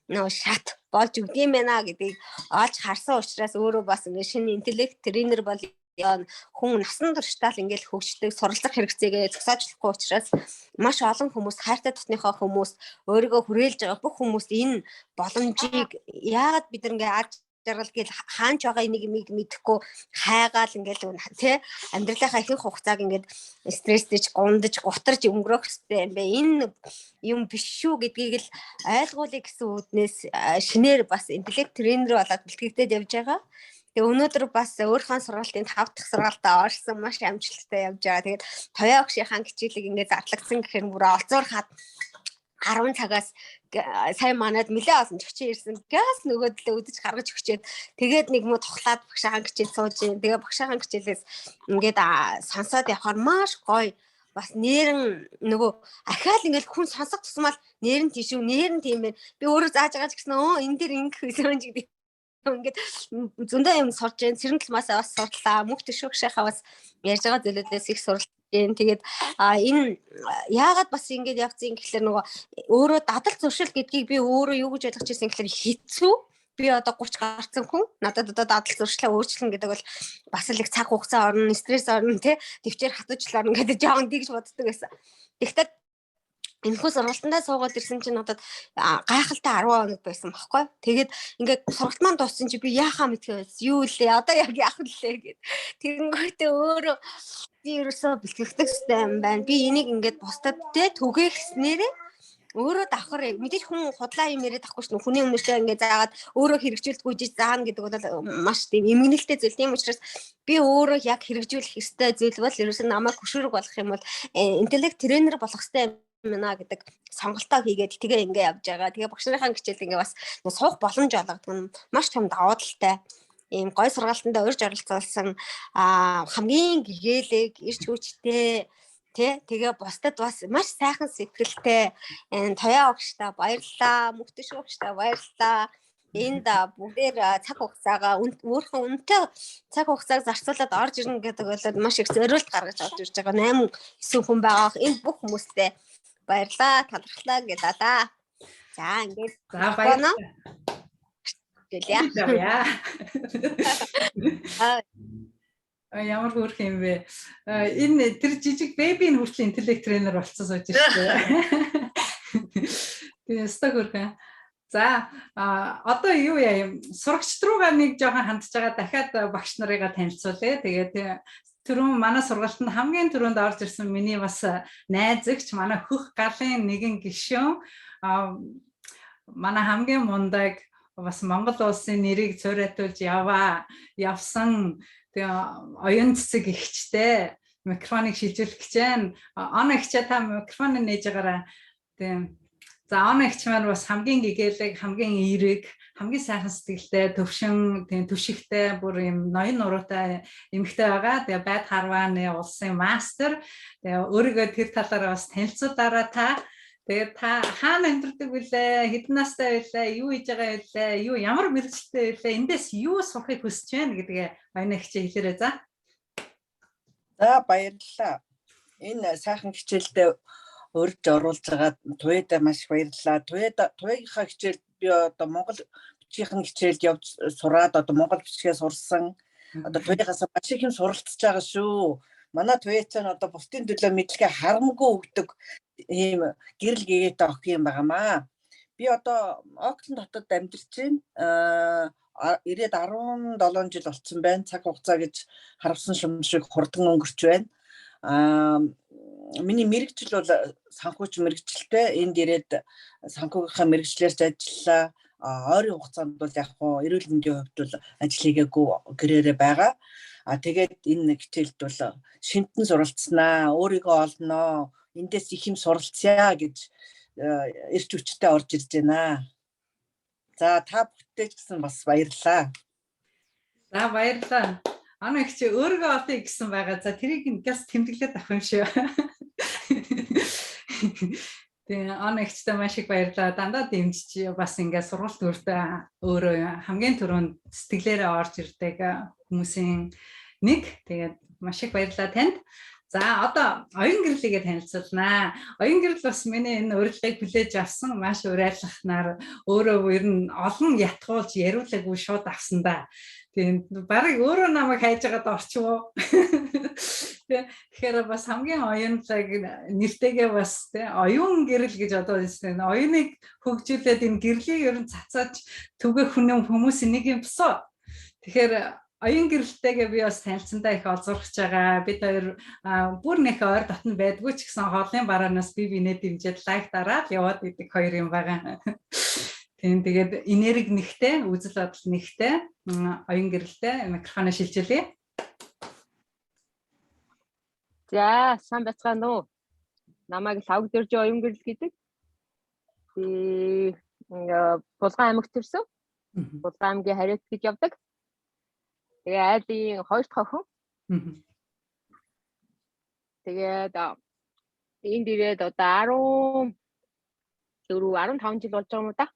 нөгөө шат болж өгдөм байна гэдгийг олж харсан учраас өөрөө бас ингээ шинэ интеллект тренер бол хүн насан туршдаа л ингээл хөгждөг суралцах хэрэгцээгээ зогсоожлохгүй учраас маш олон хүмүүс хайртай дотныхоо хүмүүс өөрийгөө хүрээлж байгаа бүх хүмүүст энэ боломжийг яагаад бид ингээ жаргал гэл хаанч байгаа энийг мэдэхгүй хайгаал ингээл тий амьдралынхаа ихэнх хугацааг ингээд стресстэж, гундаж, гутарж өнгөрөх хэрэгтэй юм бэ. Энэ юм биш шүү гэдгийг л ойлгуулъя гэсэн үүднээс шинээр бас интеллект тренер болоод бэлтгэгдээд явж байгаа. Тэгээ өнөөдөр бас өөрийнхөө сургалтын 5 дахь сургалтаа орсон маш амжилттай явж байгаа. Тэгээд Тоё огшийнхаа хичээлийг ингээд зарлагдсан гэхээр бүр олзуурхаад 10 цагаас сая манад нэлээ олон зөчсөн ирсэн. Газ нөгөөдлөө үдэж гаргаж өгчээд тэгээд нэг муу тоглоод багшаахан хичээл сууж ийн. Тэгээ багшаахан хичээлээс ингээд сонсоод явахаар маш гоё. Бас нэрэн нөгөө ахаал ингээд хүн сонсох тусмал нэрэн тийшүү нэрэн тийм байна. Би өөрөө зааж байгаа ч гэсэн энэ дэр ингэх байсан гэдэг. Ингээд зөндөө юм сурж जैन Цэрэнтэлмаасаа бас сурлаа. Мөнх төшөөгшийнхаа бас ярьж байгаа зүйлүүдээс их сурлаа. Тэгээд энэ яагаад бас ингэж явцیں гэхэлэр нөгөө өөрөө дадал зуршил гэдгийг би өөрөө юу гэж ойлгож ирсэн гэхэлэр хэцүү. Би одоо 30 гарсан хүн надад одоо дадал зуршлаа өөрчлөн гэдэг бол бас л их цаг хугацаа орно, стресс орно тий. Төвчээр хатуучлаа орно гэдэг жоохон тэгж боддог байсан. Тэгэхдээ энэхүү сургалтандаа суугаад ирсэн чинь надад гайхалтай 10 хоног байсан баггүй. Тэгээд ингээд сургалт маань дууссан чи би яахаа мэдгүй байсан. Юу лээ? Одоо яг яах вэ гэд. Тэгэнгүүтээ өөрөө би ерөөсөө бэлтгэх хэрэгтэй юм байна. Би энийг ингээд бусдад түгээхснээрээ өөрөө давхар мэдээж хүн худлаа юм яриад авахгүй шүү. Хүний өмнөшөө ингээд заагаад өөрөө хэрэгжүүлдэг үжиж заана гэдэг бол маш тийм эмгэнэлтэй зүйл. Тийм учраас би өөрөө яг хэрэгжүүлэх ёстой зүйл бол ерөөсөө намайг хөшөөрөг болох юм бол интеллект тренер болох ёстой мэнэ гэдэг сонголтоо хийгээд тэгээ ингээ явж байгаа. Тэгээ багш нарын хичээлд ингээ бас суух боломж олгодог нь маш том давуу талтай. Ийм гой сургалтанд урьж оролцуулсан хамгийн гэгээлэг ирч хүчтэй тий тэгээ бусдад бас маш сайхан сэтгэлтэй Тоё огштой баярлалаа. Мөнх төшөөгчтэй баярлалаа. Энд бүгдээр цаг хугацаагаа өөрхөн үнэтэй цаг хугацааг зарцуулаад орж ирнэ гэдэг бол маш их зориулт гаргаж орж ирж байгаа 8-9 хүн байгаа. Энэ бүх хүмүүстээ баярлаа, талархлаа гэдэг да. За ингээд баярлалаа. Гэлээ. Ямар хөөрх юм бэ? Энэ тэр жижиг бэбийн хүртэл интеллект тренер болцсон сууж шүү дээ. Тэгээ стаг хөрхөн. За одоо юу яа юм сурагчд руугаа нэг жоохон хандж байгаа дахиад багш нарыгаа танилцуулъя. Тэгээд түрүүн манай сургалтанд хамгийн түрүүнд орж ирсэн миний бас найзагч манай хөх галын нэгэн гишүүн манай хамгийн мундаг бас Монгол улсын нэрийг цорайтуулж явсан тэгээ оюун цэцэг ихчтэй микрофоныг шилжүүлэх гэж байна. Оно ихчээ та микрофоныг нээж байгаарай. Тэгээ за оно ихч маань бас хамгийн гэгээлэг, хамгийн эерэг, хамгийн сайхан сэтгэлтэй, төвшин, тийм түшигтэй, бүр юм ноён нуруутай эмэгтэй байгаа. Тэгээ байд харвааны улсын мастер. Тэгээ өөрийгөө тэр талаараа бас танилцуулаарай та. Тэгээд та хаана амьдардаг вүлээ, хэдэн настай вүлээ, юу хийж байгаа вүлээ, юу ямар мэргэжилтэй вүлээ, эндээс юу сурахыг хүсэж байна гэдгээ оюун хичээ хэлээрэй за. За баярлалаа. Энэ сайхан хичээлдээ урьж оруулж байгаа Туяада маш баярлалаа. Туяагийнхаа хичээлд би одоо Монгол бичгийн хичээлд явж сураад одоо Монгол бичгээ сурсан. Одоо Туяагаас маш их юм суралцж байгаа шүү. Манай Туяач нь одоо бусдын төлөө мэдлэгээ харамгүй өгдөг ийм гэрэл гээтэй охин юм байгаамаа. Би одоо Окленд хотод амьдарч байна. Ирээд 17 жил болсон байна. Цаг хугацаа гэж харавсан шум шиг хурдан өнгөрч байна. Миний мэргэжил бол санхүүч мэргэжилтэй. Энд ирээд санхүүгийнхаа мэргэжлээрч ажиллаа. Ойрын хугацаанд бол яг хоо эрүүл мэндийн хувьд бол ажил хийгээгүй гэрээрээ байгаа. Тэгээд энэ хичээлд бол шинтэн суралцснаа, өөрийгөө олноо, эндээс их юм суралцъя гэж эрч хүчтэй орж ирж байна. За та бүхэнд гэсэн бас баярлалаа. За баярлалаа. Ана их чи өөрийгөө олъё гэсэн байгаа. За тэрийг ингээс тэмдэглээд авах юм шиг. Тэгээ ана ихтэй маш их баярлалаа. Дандаа дэмжиж бас ингээд сургалт өөрөө хамгийн түрүүнд сэтгэлээрээ орж ирдэг хүмүүсийн нэг. Тэгээд маш их баярлалаа танд. За одоо оюун гэрлийгээ танилцуулнаа. Оюун гэрэл бас миний энэ урилгыг хүлээж авсан маш урайлахнаар өөрөө ер нь олон ятгуулж яриулаагүй шууд авсан да. Тийм барыг өөрөө намайг хайж байгаад орчихвоо. Тэгэхээр бас хамгийн оюунлаг нэртэйгээ бас оюун гэрэл гэж одоо энэ оюуныг хөгжүүлээд энэ гэрлийг ер нь цацааж түгэх хүмүүсийн нэг юм босоо. Тэгэхээр оюун гэрэлтэйгээ би бас танилцсандаа их олзуурч байгаа. Бид хоёр бүр нэг ойр дотн байдгүй ч гэсэн хоолын бараанаас бинээ дэмжиж лайк дараад яваад идэг хоёр юм байгаа. Тийм тэгээд энерги нэгтэй, үзэл бодол нэгтэй оюун гэрэлтэй микрофоноо шилжүүлье. За, сайн бацгаана уу. Намайг Лавгдэрж оюун гэрэл гэдэг. Би Булган аймагт төрсөн. Булган аймгийн Хариат гэж явдаг. Тэгээ айлын 2 дахь охин. Тэгээд энд ирээд одоо 15 жил болж байгаа юм да.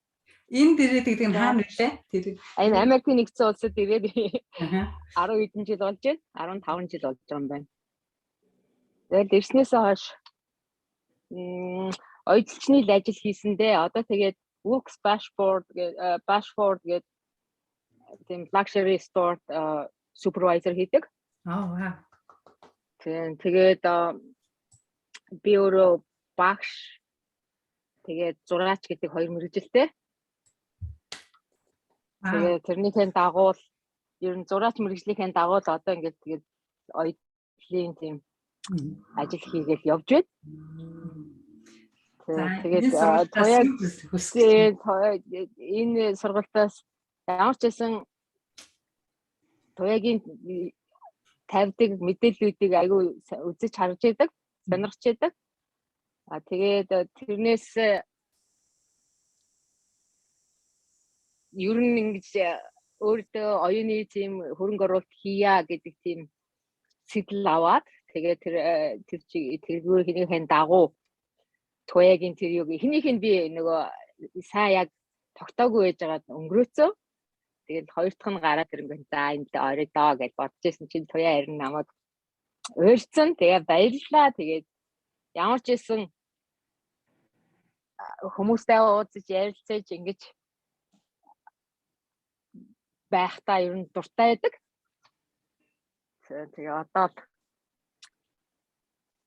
Энэ дээрээ гэдэг нь хаана вэ? Тэр энэ Америкийн нэгдсэн улсад ирээд 10 хэдэн жил болж байна. 15 жил болж байгаа юм байна. Тэгээд ирснээсээ хойш оюутны ажил хийсэндээ одоо тэгээд Works Bashboard гэдэг тийм luxury store supervisor хийдэг. вау. Тэгээд би өөрөө багш тэгээд зураач гэдэг хоёр мэргэжилтэй. Тэгээд тэрнийхэн дагуу ер нь зураач мэргэжлийн дагуу одоо ингээд тэгээд оюутны тийм ажил хийгээд явж байна. Тэгээд энэ сургалтаас ямар ч байсан туяагийн тавьдаг мэдээллүүдийг аягүй үзэж харж байдаг, сонирхож байдаг. Тэгээд тэрнээс ер нь ингэж өөртөө оюуны тийм хөрөнгө оруулалт хийя гэдэг тийм сэтэл аваад тэгээд тэр хинийхэн дагуу туяагийн тэр юг хинийх нь би нөгөө сайн яг тогтоогүй байж байгаад өнгөрөөцөө. Тэгээд хоёр дахь нь гараад ирэнгүүт за энэ орой доо гэж бодож байсан чинь туяа ирэн намайг уурьсан. Тэгээд баярлалаа. Тэгээд ямар ч байсан хүмүүстэй уулзаж ярилцаж ингэж байхдаа ер нь дуртай байдаг. Тэгээ одоо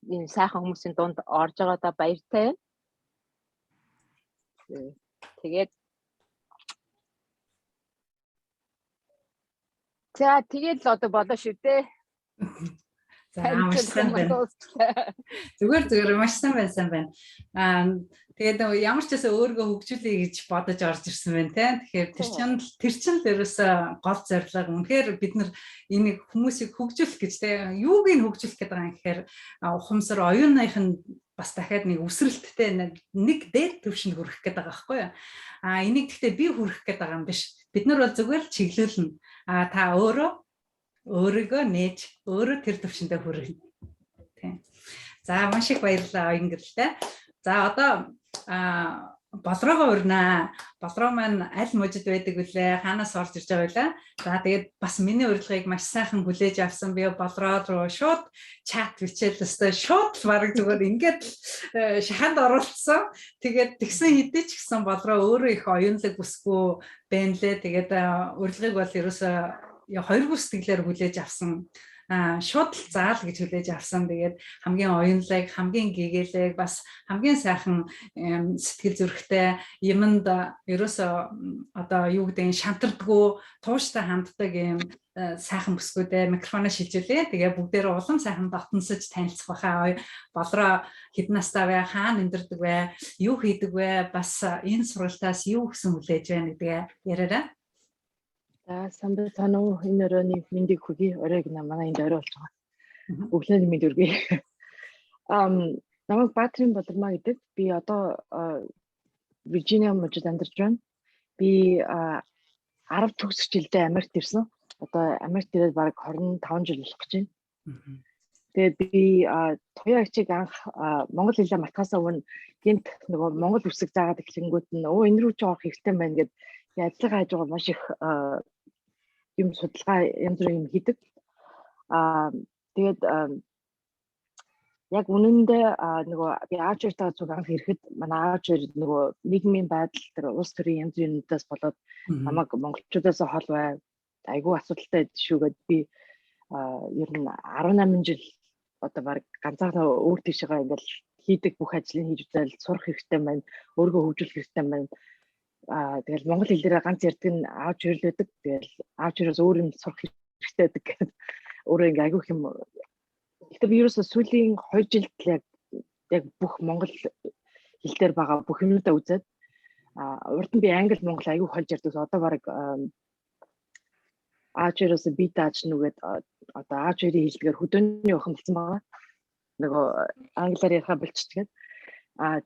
энэ сайхан хүмүүсийн дунд орж байгаадаа баяртай байна. Тэгээд за тэгээд л одоо болоо шүү дээ. За маш сайн байна. Зүгээр маш сайн байна. Тэгээд ямар ч гэсэн өөрийгөө хөгжүүлэе гэж бодож орж ирсэн байна те. Тэгэхээр тэр чинь л ерөөсөө гол зорилго. Үнэхээр бид нар энийг хүмүүсийг хөгжүүлэх гэж те юуг нь хөгжүүлэх гэдэг юм гэхээр ухамсар оюуных нь бас дахиад нэг үсрэлттэй нэг дээд түвшинд хүрэх гэдэг байгаа байхгүй юу? Энийг гэхдээ би хүрэх гэдэг байгаа юм биш. Бид нар бол зүгээр л чиглүүлнэ. Та өөрийгөө нээж өөрөө тэр түвшиндээ хүрэх. Тийм. За маш их баярлалаа оюун гэрэлтэй. За одоо болроогоо урнаа. Болроо маань аль мужид байдаг вүлээ? Хаанаас орж ирж байгаа вүлээ? За тэгээд бас миний урилгыг маш сайхан хүлээж авсан. Би болроо руу шууд чат бичээл өстой шууд бараг зүгээр ингээд шаханд оруулсан. Тэгээд тэгсэн хэдий ч гэсэн болроо өөрөө их оюунлаг бүсгүй байна лээ. Тэгээд урилгыг бол ерөөсөө хоёр бүсгэлээр хүлээж авсан. Шууд л заал гэж хүлээж авсан. Тэгээд хамгийн оюунлаг, хамгийн гэгээлэг, бас хамгийн сайхан сэтгэл зүрэхтэй юмд ерөөсөө одоо юу гэдэг нь шантардгүй, тууштай ханддаг юм сайхан бүсгүүдээ микрофоноо шилжүүлээ. Тэгээ бүгдээрээ улам сайхан дотносож танилцах байхаа. Болроо хэдэн настай вэ? Хаана амьдардаг вэ? Юу хийдэг вэ? Бас энэ сургалтаас юу гэсэн хүлээж байна гэдгээ яриарай. За самбай тануу энэ өрөөний мэндийг хүргэе. Оройг манай энд орой болж байгаа. Өглөөний мэнд хүргэе. Намайг Баатрин Болормаа гэдэг. Би одоо Виржиниа мужид амьдарч байна. Би 10 төгсөх жилдээ Америкт ирсэн. Одоо Америкт ирээд бараг 25 жил болох гэж байна. Тэгээд би туяа ачиг анх монгол хэлээ матхаасаа өмнө гинт нөгөө монгол үсэг заагаад эхлэнгүүт нь энэ рүү ч орох хэрэгтэй байна гэд ажиллагаа хийж байгаа маш их юм судалгаа янз бүрийн юм хийдэг. Тэгээд яг үнэндээ нөгөө би аажиртаа зүг анх ирэхэд манай аажир нөгөө нийгмийн байдал тэр улс төрийн янз бүрийнээс болоод намайг монголчуудаас хол бай айгүй асуудалтай шүүгээд би ер нь 18 жил одоо баг ганцаараа өөр тийшээ ингээл хийдэг бүх ажлыг хийж үзэл сурах хэрэгтэй байна, өөрийгөө хөгжүүлэх хэрэгтэй байна. Тэгэл монгол хэл дээр ганц ярьдаг нь аав жирлээдэг. Тэгэл аав жираас өөр юм сурах хэрэгтэй байдаг гэдэг. Өөрөө ингээ айгүй юм. Гэтэ би ерөөсөө сүүлийн 2 жилд яг бүх монгол хэл дээр байгаа бүх юмудаа үзээд урд нь би англи монгол айгүй хольж ярьдаг. Одоо баг аав жираас би дааж нүгээд одоо аав жирийн хэлдгээр хөдөөний охин болсон байгаа. Нөгөө англиар ярихаа болчихчихгээд.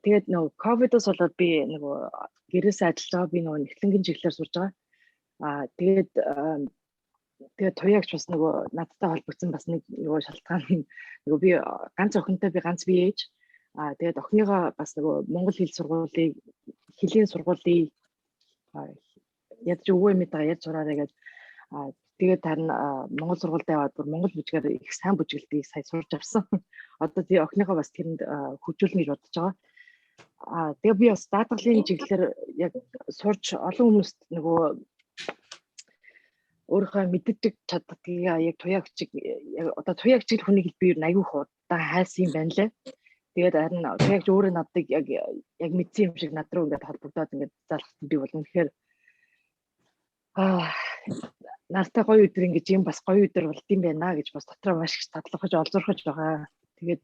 Тэгээд нөгөө ковидос болоод би нөгөө гэрээс ажиллаж байгаа. Би нөгөө нэхлэнгийн чиглэлээр сурж байгаа. Тэгээд туяагч бас нөгөө надтай холбогдсон бас нэг нөгөө шалтгаан нөгөө би ганц охинтой би ганц бие ээж. Тэгээд охиныгоо бас нөгөө монгол хэл сургуулийн хэлийн сургуулийн ядч өвөө мэдээ яаж сураарай гэж тэгээд харин монгол сургуульд яваад бүр монгол бүжгээр их сайн бүжгэлтийг сая сурж авсан. Одоо тий охиныхоо бас тэрэнд хөгжүүлнэ гэж бодож байгаа. Тэгээ би бас даатгалын чиглэлээр яг сурч олон хүмүүст нөгөө өөрийнхөө мэддэг чаддгийг яг туяагчиг яг одоо туяагчиг хүнийг би айгүй хурдан хайсан юм байна лээ. Тэгээд харин туяагч өөрөө надыг яг мэдсэн юм шиг над руу ингээд холбогдоод ингээд залхсан би бол үнэхээр нартай гоё өдөр ингэж юм бас гоё өдөр болд юм байна гэж бас дотроо маш их татлахж олзуурхаж байгаа. Тэгээд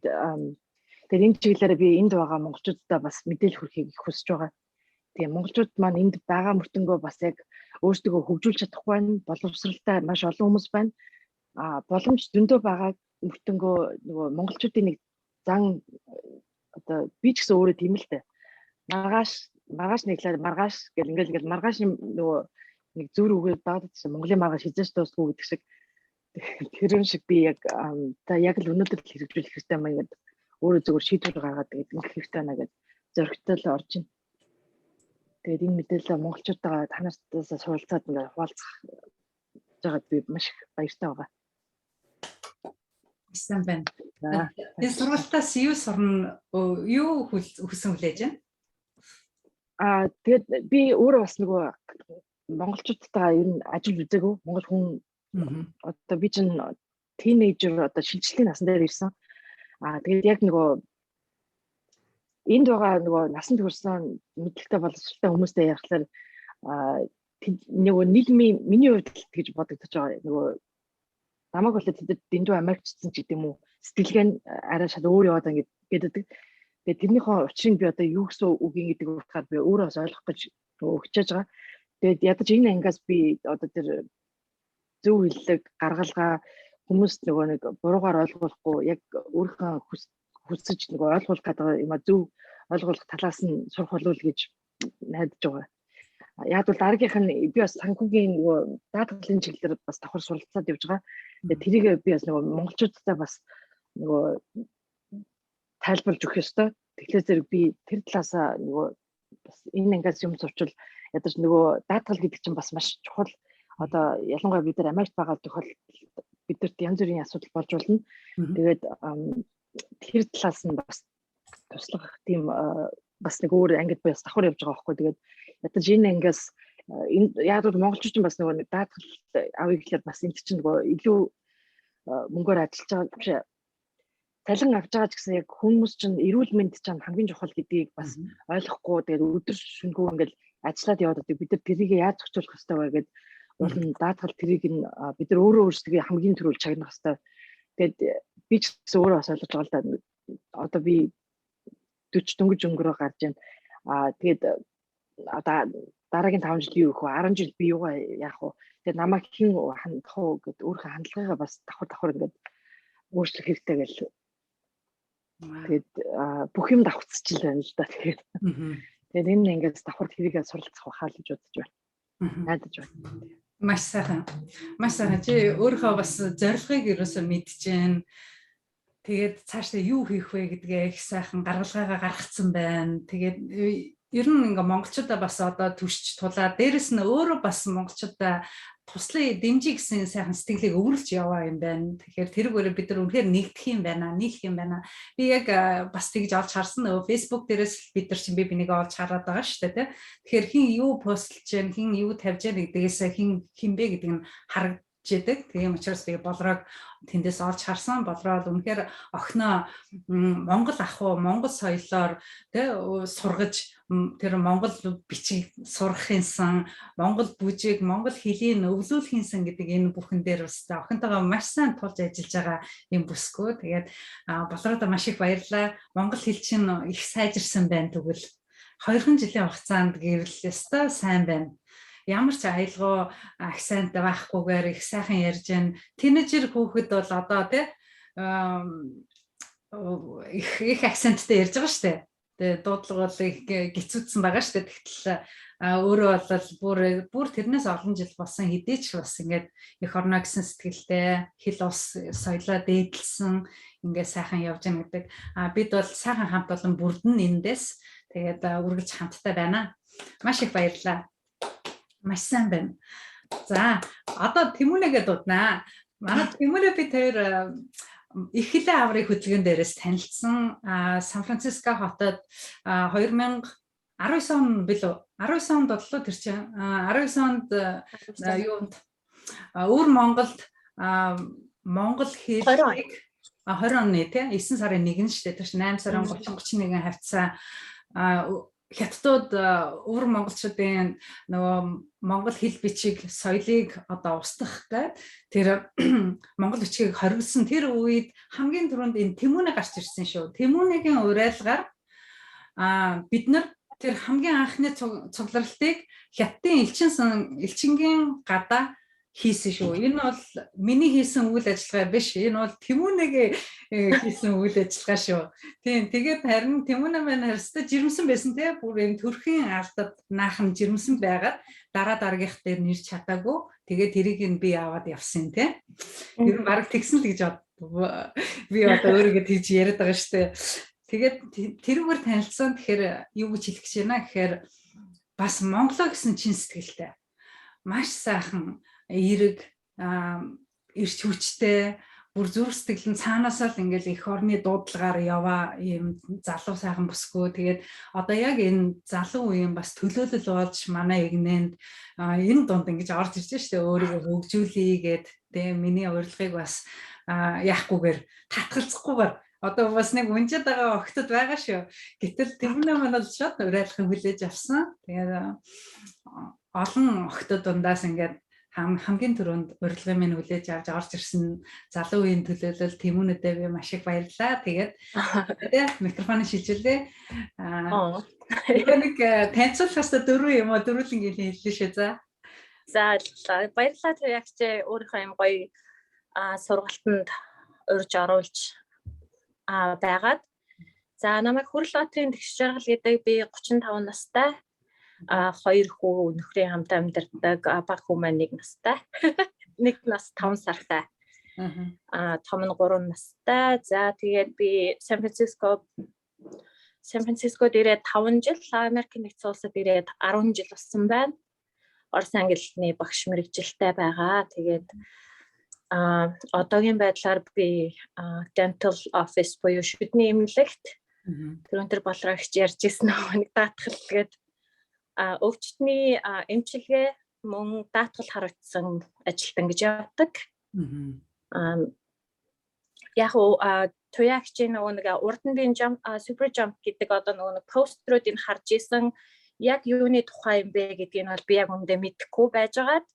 энэ чиглэлээр би энд байгаа монголчуудаа бас мэдээлэл хүргэхийг их хүсэж байгаа. Тэгээ монголчууд маань энд байгаа мөртөнгөө бас яг өөрсдөө хөгжүүлж чадахгүй байна. Боловсралтай маш олон хүмүүс байна. Боломж зөндөө байгаа мөртөнгөө нөгөө монголчуудын нэг зан одоо би ч гэсэн өөрөө тийм л дээ. Маргааш нэглээд маргааш гэл ингээл маргааш нөгөө нэг зүр үгээд баадчихсан Монголын маргааш хизээч дуусгүй гэдэг шиг тэрэн шиг би яг яг л өнөөдөр л хэрэгжүүлэх хэрэгтэй маа ингээд өөрөө зөвөр шийдвэр гаргаад тэгээд ингэх хэрэгтэй байна гэж зөрөгтэй орж ийн. Тэгээд энэ мэдээлэл монголчуудаа танаастаас суралцаад ингээд хуваалцах жагаад би маш их баяртай байгаа. Сайн байна. Энэ сургалтаас юу сурна юу хүсэн хүлээж байна? Тэгээд би өөрөө бас нөгөө монголчуудтай ер нь ажил үзээгүй монгол хүн одоо би чинь тинейжер одоо шилжилтийн насн дээр ирсэн. Тэгээд яг нөгөө энд байгаа нөгөө насанд хүрсэн мэдлэгтэй боловсралтай хүмүүстэй ярихлаар нөгөө нийгмийн миний хувьд гэж бодогдож байгаа нөгөө намайг болоод тэд дэндүү Америкчсан ч гэдэг юм уу сэтгэлгээ нь арай шал өөр яваад ингээд гэдэг. Тэгээд тэрнийхээ учрыг би одоо юу гэсэн үгийн гэдэг утгаар би өөрөө бас ойлгох гэж өгчээж байгаа. Тэгээд ядаж энэ ангиас би одоо тэр зөв хэллэг гаргалгаа хүмүүст нөгөө нэг буруугаар ойлгуулахгүй яг өөрийнхөө хүсэж нөгөө ойлгуулах гэдэг юм а зөв ойлгуулах талаас нь сурах болов гэж найдаж байгаа. Яг бол дараагийнх нь би бас санхүүгийн нөгөө даатгалын чиглэлээр бас давхар суралцаад явж байгаа. Тэгээд тэрийг би бас нөгөө монголчуудтай бас нөгөө тайлбарлаж өгөх ёстой. Тэгэхээр зэрэг би тэр талаасаа нөгөө бас энэ ангиас юм сурчвал ядаж нөгөө даатгал гэдэг чинь бас маш чухал. Одоо ялангуяа бид нар Америкт байгаа тохиол бидэрт янз бүрийн асуудал болж болно. Тэгээд тэр талаас нь бас туслах тийм бас нэг өөр ангид бас давхар явж байгаа байхгүй. Тэгээд ядаж энэ ангиас яг бол монголчууд ч бас нөгөө даатгал авъя гэхээр бас энэ чинь нөгөө илүү мөнгөөр ажиллаж байгаа биш. Цалин авч байгаа ч гэсэн яг хүмүүс чинь эрүүл мэнд чинь хамгийн чухал гэдгийг бас ойлгохгүй тэгээд өдөр шөнөгүй ингээл ажиллаад яваад байдаг. Бид нар тэрийг яаж зохицуулах хэрэгтэй вэ гэдэг болон даатгал тэрийг нь бид нар өөрөө өөрсдөө хамгийн түрүүл чагнах хэрэгтэй. Тэгээд би ч гэсэн өөрөө бас ойлгож байгаа л да. Одоо би 40 дөнгөж өнгөрөө гарч байна. Тэгээд одоо дараагийн 5 жил юу вэ? 10 жил би юугаа яах вэ? Тэгээд намайг хэн хандах уу гэд өөрийнхөө хандлагыг бас давхар ингээд өөрчлөх хэрэгтэй гэж. Тэгээд бүх юм давхцчихл байна л да. Тэгээд энэ ингээс давхар тэрийгээ суралцах байхаа л гэж бодож байна. Найдаж байна. Маш сайхан. Маш сайхан. Чи өөрөө бас зорилгыг ерөөсөө мэдчихээн. Тэгээд цаашдаа юу хийх вэ гэдгээ их сайхан гаргалгаагаа гаргацсан байна. Тэгээд ер нь ингээ монголчуудаа бас одоо түшиж тулаа. Дээрэс нь өөрөө бас монголчуудаа туслахыг дэмжих гэсэн сайхан сэтгэлийг өвөрлж яваа юм байна. Тэгэхээр тэрүүгээр бид нар үнэхээр нэгдэх юм байна, нийлэх юм байна. Би яг бас тэгж олж харсан нөгөө Facebook дээрээс бид нар чинь би бинийг олж хараад байгаа шүү дээ. Тэгэхээр хин юу постлж जैन, хин юу тавьж जैन гэдгээс хин бэ гэдэг нь харагддаг. Тийм учраас би болроог тэндээс олж харсан. Болроод үнэхээр охиноо Монгол ахуй, Монгол соёлоор сургаж тэр Монгол бичиг сурахын сан, Монгол бүжиг, Монгол хэлийг өвлүүлэхин сан гэдэг энэ бүхэн дээр бас охинтойгоо маш сайн тулж ажиллаж байгаа юм бүсгүй. Тэгээд болроодоо маш их баярлалаа. Монгол хэл чинь их сайжирсан байна тэгвэл 2 жилийн хугацаанд гэрэл ёстой сайн байна. Ямар ч аялгаа акцент байхгүйгээр их сайхан ярьж байна. Тинейжер хүүхэд бол одоо их акценттэй ярьж байгаа шүү дээ. Тэгээ дуудлага бол их гизүүдсэн байгаа шүү дээ. Тэгтэл өөрөө бол бүр тэрнээс олон жил болсон хэдийч бас ингээд эх орно гэсэн сэтгэлтэй хэл ус соёлоо дээдлсэн ингээд сайхан явж байгаа гэдэг. Бид бол сайхан хамт олон бүрдэн эндээс тэгээд үргэлж хамттай байна. Маш их баярлалаа. Маш сайн байна. За одоо Тэмүнэгээ дууднаа. Манай Тэмүнэ бид хоёр их хэлээ аврыг хөтөлгөөн дээрээс танилцсан. Сан Франциско хотод 2019 он билүү? 19 онд бодлоо тэр чинь. 19 онд юунд өвөр Монголд Монгол хэлийг 20 оны тий 9 сарын 1 шүү дээ. Тэр чинь 8 сарын 30-31 хавцаа хятадууд өвөр монголчуудын нөгөө монгол хэл бичиг соёлыг одоо устгах гэдэг тэр монгол бичгийг хоригдсан тэр үед хамгийн түрүүнд энэ Тэмүнэ гарч ирсэн шүү. Тэмүнэгийн уриалгаар бид нар тэр хамгийн анхны цугларалтыг хятадын элчингийн гадаа хийсэн шүү. Энэ бол миний хийсэн үйл ажиллагаа биш. Энэ бол Тэмүнэгийн хийсэн үйл ажиллагаа шүү. Тийм. Тэгээд харин Тэмүнэ маань харьцтай жирэмсэн байсан те. Бүр энэ төрхийн алдад наахан жирэмсэн байгаад дараа дараагийнх дээр нэрч чадаагүй. Тэгээд тэрийг нь би аваад явсан те. Ер нь баг тэгсэн л гэж би одоо өөрийгөө тэгж яриад байгаа шүү дээ. Тэгээд тэрүүгээр танилцсан. Тэгэхээр юу гэж хэлэх гэж байна гэхээр бас Монголоо гэсэн чин сэтгэлтэй. Маш сайхан эрэг эрч хүчтэй бүр зүрх сэтгэл нь цаанаасаа л ингээл эх орны дуудлагаар яваа юм залуу сайхан бүсгүй. Тэгээд одоо яг энэ залуу үеийн бас төлөөлөл болж манай игнэнд энэ дунд ингэж орж ирж штэ өөрийгөө хөгжүүлэе гэд тэ миний урилгыг бас яахгүйгээр татгалзахгүйгээр одоо бас нэг үнжид байгаа охтод байгаа шүү. Гэтэл Тэмүнэ маань бол шууд уриалхан хүлээж авсан. Тэгээд олон охтод дундаас ингээд хамгийн түрүүнд урилгын минь хүлээж авч орж ирсэн залуу үеийн төлөөлөл Тэмүнэдээ би маш их баярлалаа. Тэгээд микрофоны шилжүүлээ. Нэг танилцуулахаас дөрөв юм уу? Дөрвөлнгийн хэллээ шүү. За баярлалаа тэр ягч өөрийнхөө юм гоё сургалтанд урьж оруулж байгаад. За намайг Хүрлбаатрын тэгш жаргал гэдэг би 35 настай. 2 хүү нөхрийн хамт амьдардаг баг хүү маань 1 настай. 1 нас 5 сартай. Том нь 3 настай. За тэгээд би Сан Францискод ирээд 5 жил, Америк нэгдсэн улсад ирээд 10 жил болсон байна. Орос англи хэлний багш мэргэжилтэй байгаа. Тэгээд одоогийн байдлаар би dental office буюу шүдний эмнэлэгт тэр болроо гэж ярьж ирсэн нэг даатгал гээд өвчтний эмчилгээ мөн даатгал харуулсан ажилтан гэж явдаг. Яг туяагчийн нөгөө нэг урдын jump super jump гэдэг одоо нөгөө нэг постеруудыг харж исэн яг юуны тухай юм бэ гэдгийг нь бол би яг үндэ мэдэхгүй байжгаад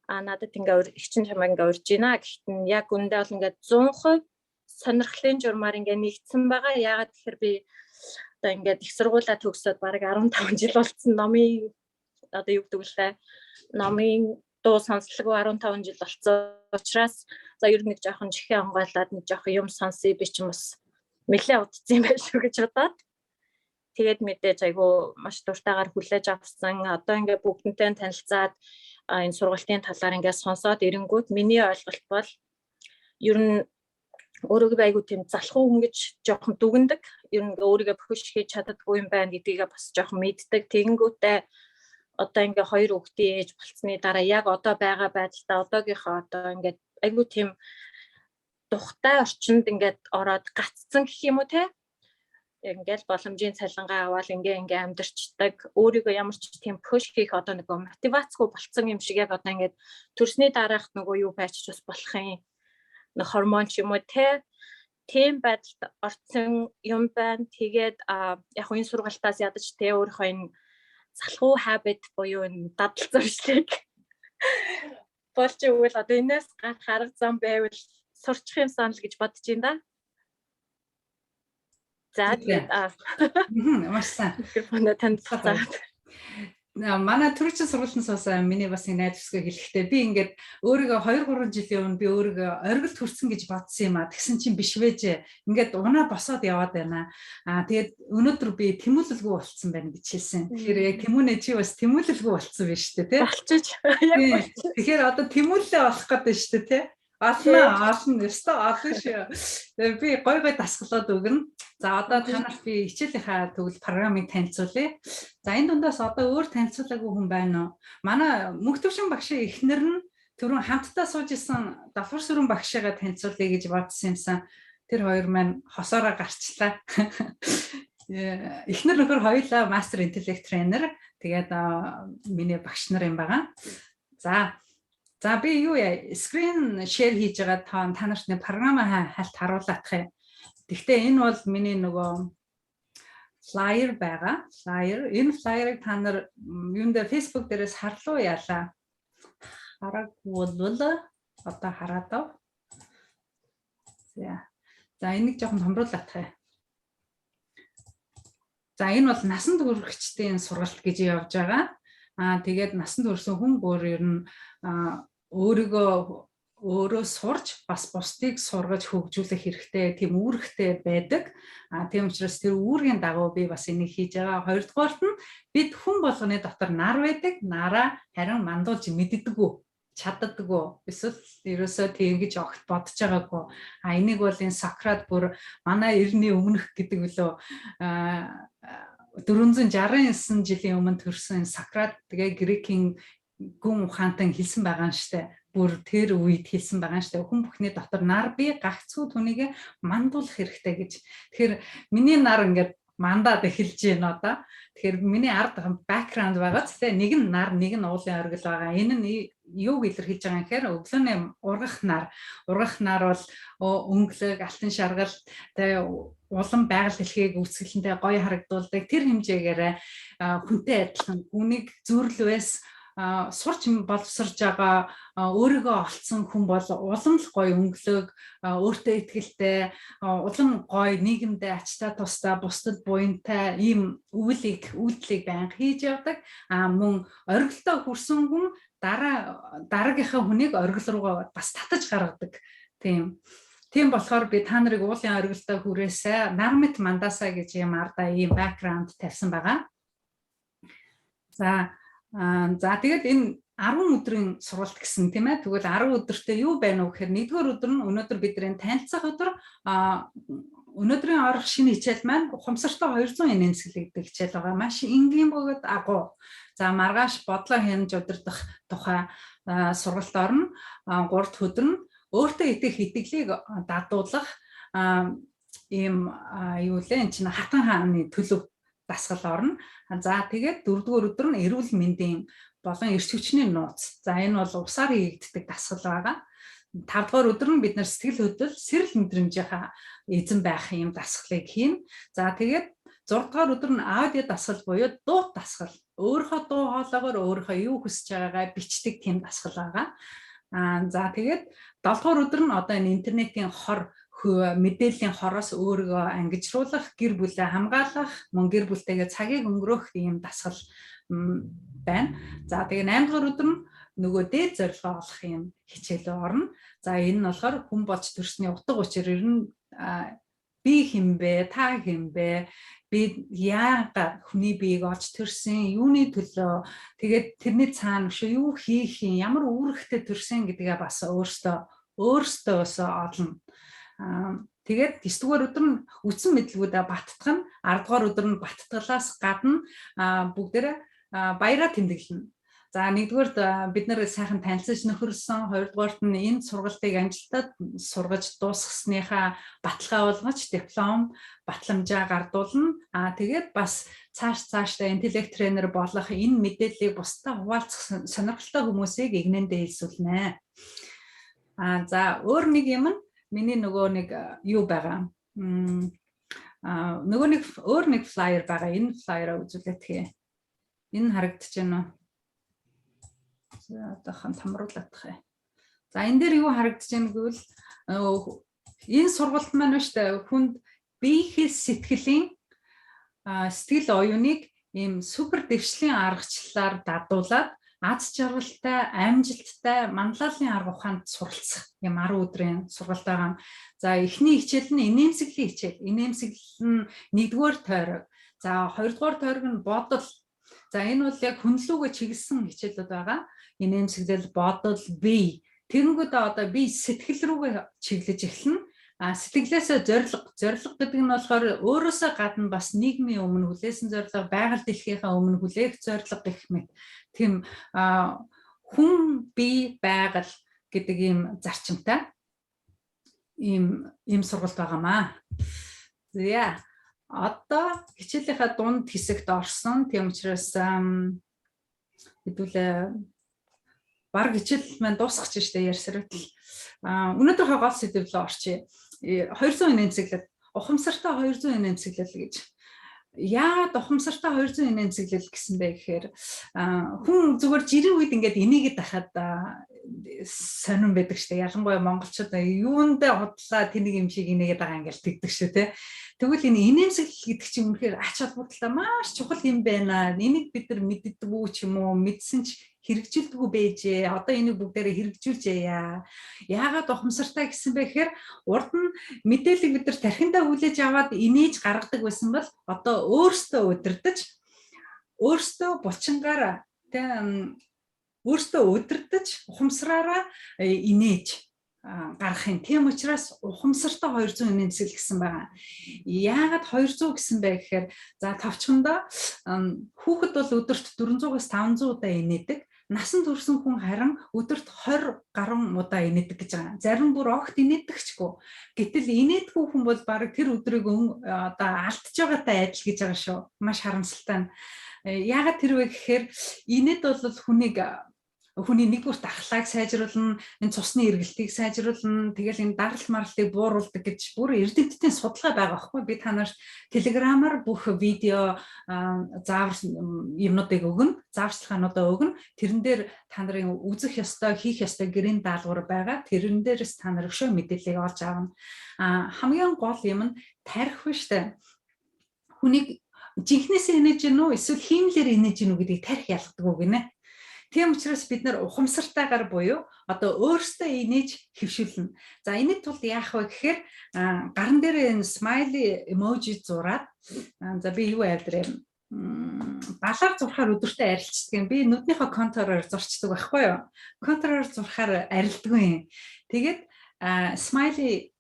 надад ингээ ихчин чамаа ингээ урьж байна. Гэхдээ яг үндэ бол ингээ 100% сонирхлын журмаар ингээ нэгдсэн байгаа. Яагаад тэгэхээр би одоо ингээ их сургуулаа төгсөөд бараг 15 жил болсон номын одоо юу гэдэг вэ? Номын дуу сонслогоо 15 жил болсон учраас за ер нь нэг жоохон чихээ онгойлоод нэг жоохон юм сонсъё би ч юм бас нэлээд удсан юм байна шүү гэж бодоод тэгээд мэдээж айгу маш дуртайгаар хүлээж авсан. Одоо ингээ бүгднтэй танилцаад энэ сургалтын талаар ингээ сонсоод ирэнгүүт миний ойлголт бол ер нь өөрийгөө айгу тийм залхуу хүн гэж жоохон дүгндэг. Ер нь өөрийгөө бүхэж хийж чаддаггүй юм байна гэдгийг бас жоохон мэддэг. Тэгэнгүүтээ одоо ингээ хоёр хүүхдийн ээж болцсны дараа яг одоо байгаа байдалтай одоогийнхоо одоо ингээд айгүй тийм тухтай орчинд ингээд ороод гаццсан гэх юм уу те ингээл боломжийн цалингаа аваад ингээ амьдарчдаг өөрийгөө ямар ч тийм пуш хийх одоо нөгөө мотивацгүй болцсон юм шиг яг одоо ингээд төрсний дараах нөгөө юу байч бас болох юм нэг гормон ч юм уу те тийм байдалд орцсон юм байна. Тэгээд яг энэ сургалтаас ядаж те өөрийнхөө энэ салхуу habit буюу энэ дадал зуршлыг болж ивэл одоо энэс гарах арга зам байвал сурчих юмсан л гэж бодож байна да. За тэгээд маш сайн. Микрофоноо танилцуулаад. Манай төрийн сургалтаас бас миний бас найз өсгөө хэлэхдээ би ингээд өөрийгөө 2-3 жилийн өмнө би өөрийгөө оргилд хүрсэн гэж бодсон юм а. Тэгсэн чинь биш вэж. Ингээд унаа босоод яваад байна. Тэгээд өнөөдөр би тэмүүлэлгүй болцсон байна гэж хэлсэн. Тэгэхээр яг тэмүүлээ чи бас тэмүүлэлгүй болцсон байна шүү дээ, тий? Болчих. Тэгэхээр одоо тэмүүлэлээ олох гэдэг шүү дээ, тий? Олно ёстой олно шүү. Би гой дасгалаад өгнө. За одоо танаас би хичээлийнхаа тэгвэл программыг танилцуулъя. За энэ дундаас одоо өөр танилцуулаагүй хүн байна уу? Манай мөнх төвшин багшийн эхнэр нь түрүүн хамтдаа сууж исэн давхар сүрэн багшигаа танилцуулъя гэж бодсон юмсан. Тэр хоёр маань хосоороо гарчлаа. Эхнэр нөхөр хоёулаа мастер интеллект тренер. Тэгээд миний багш нар юм байгаа. За би юу яа скрин шеэр хийж байгаа та нарт нэг програмаа хальт харуулах юм. Гэхдээ энэ бол миний нөгөө flyer байгаа. Энэ flyer-ыг та нар юунд Facebook дээрээс харлуу яалаа. Хараагүй бол одоо хараад ав. За энийг жоохон томруулах юм. За энэ бол насанд хүрэгчдийн сургалт гэж явж байгаа. Тэгээд насанд хүрсэн хүн бүр ер нь өөрөө сурч бас бусдыг сургаж хөгжүүлэх хэрэгтэй, тийм үүрэгтэй байдаг. Тийм учраас тэр үүргийн дагуу би бас энийг хийж байгаа. Хоёрдугаарт нь бид хүн болгоны дотор нар байдаг. Нараа харин мандуулж мэддэггүй, чаддаггүй. Эсвэл ерөөсөө тийм гэж огт бодож байгаагүй. Энийг бол энэ Сократ бүр манай эртний өмнөх гэдэг үлээ 469 жилийн өмнө төрсэн Сократ тэгээ Грекийн гүн ухаантай хэлсэн байгаа юм штэ. Бүр тэр үед хэлсэн байгаа юм штэ. Хүн бүхний дотор нар би гагцгүй түүнийг мандуулах хэрэгтэй гэж. Тэгэхээр миний нар ингээд мандаад эхэлж байна одоо. Тэгэхээр миний ард бэкграунд байгаа ч тийм нэг нь нар, нэг нь уулын оргил байгаа. Энэ нь юуг илэрхийлж байгаа юм гэхээр өглөөний ургах нар. Ургах нар бол өнгөлөг, алтан шаргал, тэгээ улам байгаль дэлхийг үүсгэлэнтэй гоё харагдуулдаг. Тэр хэмжээгээр хүнтэй адилхан үнийг зүрлвээс сурч боловсрж байгаа өөрийгөө олцсон хүн бол улам л гоё өнгөлөг, өөртөө итгэлтэй, улам гоё нийгэмдээ ачтаа тусдаа бусдад буянтай ийм үйлдэлийг байнга хийж явдаг. Мөн оргилдоо хүрсэн хүн дараагийнхаа хүнийг оргил руугаа бас татаж гаргадаг. Тийм болохоор би та нарыг уулын оргилдоо хүрээсээ нармит мандаасаа гэж юм ардаа ийм бэкграунд тавьсан байгаа. За тэгээд энэ 10 өдрийн сургалт гэсэн тийм ээ. Тэгвэл 10 өдөртөө юу байна вэ гэхээр нэгдүгээр өдөр нь өнөөдөр бидний танилцах өдөр. Өнөөдрийн орох шинэ хичээл маань ухамсартай 200 энэнцгэлэг гэдэг хичээл байгаа. Маш энгийн бөгөөд агуу. За маргааш бодлоо хянаж удирдах тухай сургалт орно. 3 дахь өдөр нь өөртөө итгэх итгэлийг дадуулах ийм юу лээ энэ чинь хатан хааны төлөв дасгал орно. За тэгээд 4-р өдөр нь эрүүл мэндийн болон эрч хүчний нууц. За энэ бол усаар хийгддэг дасгал байгаа. 5-р өдөр нь бид нар сэтгэл хөдлөл, сэрэл мэдрэмжийнхаа эзэн байх юм дасгалыг хийн. За тэгээд 6-р өдөр нь аудио дасгал буюу дуу дасгал. Өөрийнхөө дуу хоолойгоор өөрийнхөө юу хүсэж байгаагаа бичдэг тийм дасгал байгаа. За тэгээд 7-р өдөр нь одоо энэ интернетийн мэдээллийн хороос өөрийгөө ангижруулах, гэр бүлээ хамгаалах, мөн гэр бүлтэйгээ цагийг өнгөрөөх ийм дасгал байна. За тэгээ 8-р өдөр нь нөгөө дээд зорилгоо олох юм хичээл орно. За энэ нь болохоор хүн болж төрсний утга учир ер нь би хинбэ, та хинбэ, би яагаад хүний биеийг олж төрсөн, юуны төлөө, тэгээд тэрний цаана юу хийх юм, ямар үүрэгтэй төрсөн гэдгээ бас өөртөөсөө олно. Тэгээд 9-р өдөр нь үтсэн мэдлгүүдээ баттгах нь, 10-р өдөр нь баттгалаас гадна бүгдээрээ баяраа тэмдэглэнэ. За нэгдүгээр бид нэр сайхан танилцаж нөхөрсөн, хоёрдугаарт нь энэ сургалтыг амжилтад сургаж дуусгасныхаа баталгаа болгож диплом батламжаа гардуулна. Тэгээд бас цаашдаа интеллект тренер болох энэ мэдээллийг бусдад хуваалцах сонирхолтой хүмүүсийг игнэндээ хэлсүүлнэ. За өөр нэг юм нь миний нөгөө нэг юу байгаа. Нөгөө нэг өөр нэг флайер байгаа. Энэ флайераа үзүүлээд хээ. Энэ харагдаж байна уу? За одоохон тамруулах юм. За энэ дээр юу харагдаж байна гэвэл энэ сургалт маань шүү дээ. Хүнд бие хэл сэтгэлийн сэтгэл оюуныг ийм супер дэвшлийн аргачлалаар дадуулаад аз жаргалтай, амжилттай манлайлалын арга ухаанд суралцах юм 10 өдрийн сургалт байгаа. За эхний хичээл нь инээмсэглэлийн хичээл. Инээмсэглэл нь 1-р тойрог. За 2-р тойрог нь бодол. За энэ бол яг хүнлүүгээ чиглэсэн хичээлүүд байгаа. Инээмсэглэл, бодол, бие. Тэгэнгүүтээ одоо би сэтгэл рүүгээ чиглэж эхэлнэ. Сэтгэлээсээ зорилго гэдэг нь болохоор өөрөөсөө гадна бас нийгмийн өмнө хүлээсэн зорилго, байгаль дэлхийнхаа өмнө хүлээх зорилго гэх мэт. Тийм хүн бие байгаль гэдэг ийм зарчимтай ийм сургалт байгаамаа. За одоо хичээлийнхаа дунд хэсэгт орсон. Тийм учраас хэдүүлээ баг хичээл маань дуусгах гэж штэ ярьсарвал. Өнөөдрийнхөө гол сэдв рүү орчие. 200 инээмсэглэл, ухамсартай 200 инээмсэглэл гэж. Яагаад ухамсартай 200 инээмсэглэл гэсэн бэ гэхээр хүн зүгээр жирийн үед ингээд энийгэд дахад сонирн байдаг штэ. Ялангуяа монголчууд юундээ худлаа тэнийг юм шиг энийгэд байгаа ингээд тэгдэг шүү те. Тэгвэл энэ инээмсэглэл гэдэг чинь үнэхээр ач холбогдолтой маш чухал юм байна. Энийг бид нар мэддэггүй ч юм уу, мэдсэн ч хэрэгжилдэггүй байжээ. Одоо энийг бүгдээрээ хэрэгжүүлжээ яа. Яагаад ухамсартай гэсэн бэ гэхээр урд нь мэдээллийг бид нар тархиндаа хүлээж аваад инээж гаргадаг байсан бол одоо өөртөө удирдах, өөртөө булчингаар өөртөө удирдах, ухамсараараа инээж гарах юм. Тийм учраас ухамсартай 200 инээмсэглэл гэсэн байгаа. Яагаад 200 гэсэн бэ гэхээр за товчхондоо хүүхэд бол өдөрт 400-аас 500 удаа инээдэг. Насан турсан хүн харин өдөрт 20 гаруй удаа инээдэг гэж байгаа. Зарим бүр огт инээдэгчгүй. Гэтэл инээдгүй хүн бол баг тэр өдрийг одоо алдж байгаатай адил гэж байгаа шүү. Маш харамсалтай. Яагаад тэр вэ гэхээр инээд бол хүний нэгдүгээр ахлааг сайжруулна, энэ цусны эргэлтийг сайжруулна, тэгэл энэ даралт маралтыг бууруулдаг гэж бүр эрдэмтдийн судалгаа байгаа байхгүй. Би та нарт телеграмаар бүх видео юмнуудыг өгнө, зааварчилгаануудаа өгнө. Тэрэн дээр та нарын үзэх ёстой, хийх ёстой гэрийн даалгавар байгаа. Тэрэн дээрээс та нар өшөө мэдээллийг олж авна. Хамгийн гол юм нь тарих биш үү? Хүнийг жинхнээсээ инээж гэнэ үү, эсвэл хиймлэр инээж гэнэ үү гэдгийг тарих ялгадаг гинэ. Тийм учраас бид нар ухамсартайгаар буюу одоо өөрсдөө инээж хэвшүүлнэ. За энэ тулд яах вэ гэхээр гарн дээр энэ смайли эможи зураад за би юу авдраа балаар зурхаар өдөртөө арилждаг юм. Би нүднийхээ контуроор зурчдаг байхгүй юу? Контуроор зурхаар арилддаг юм. Тэгээд смайли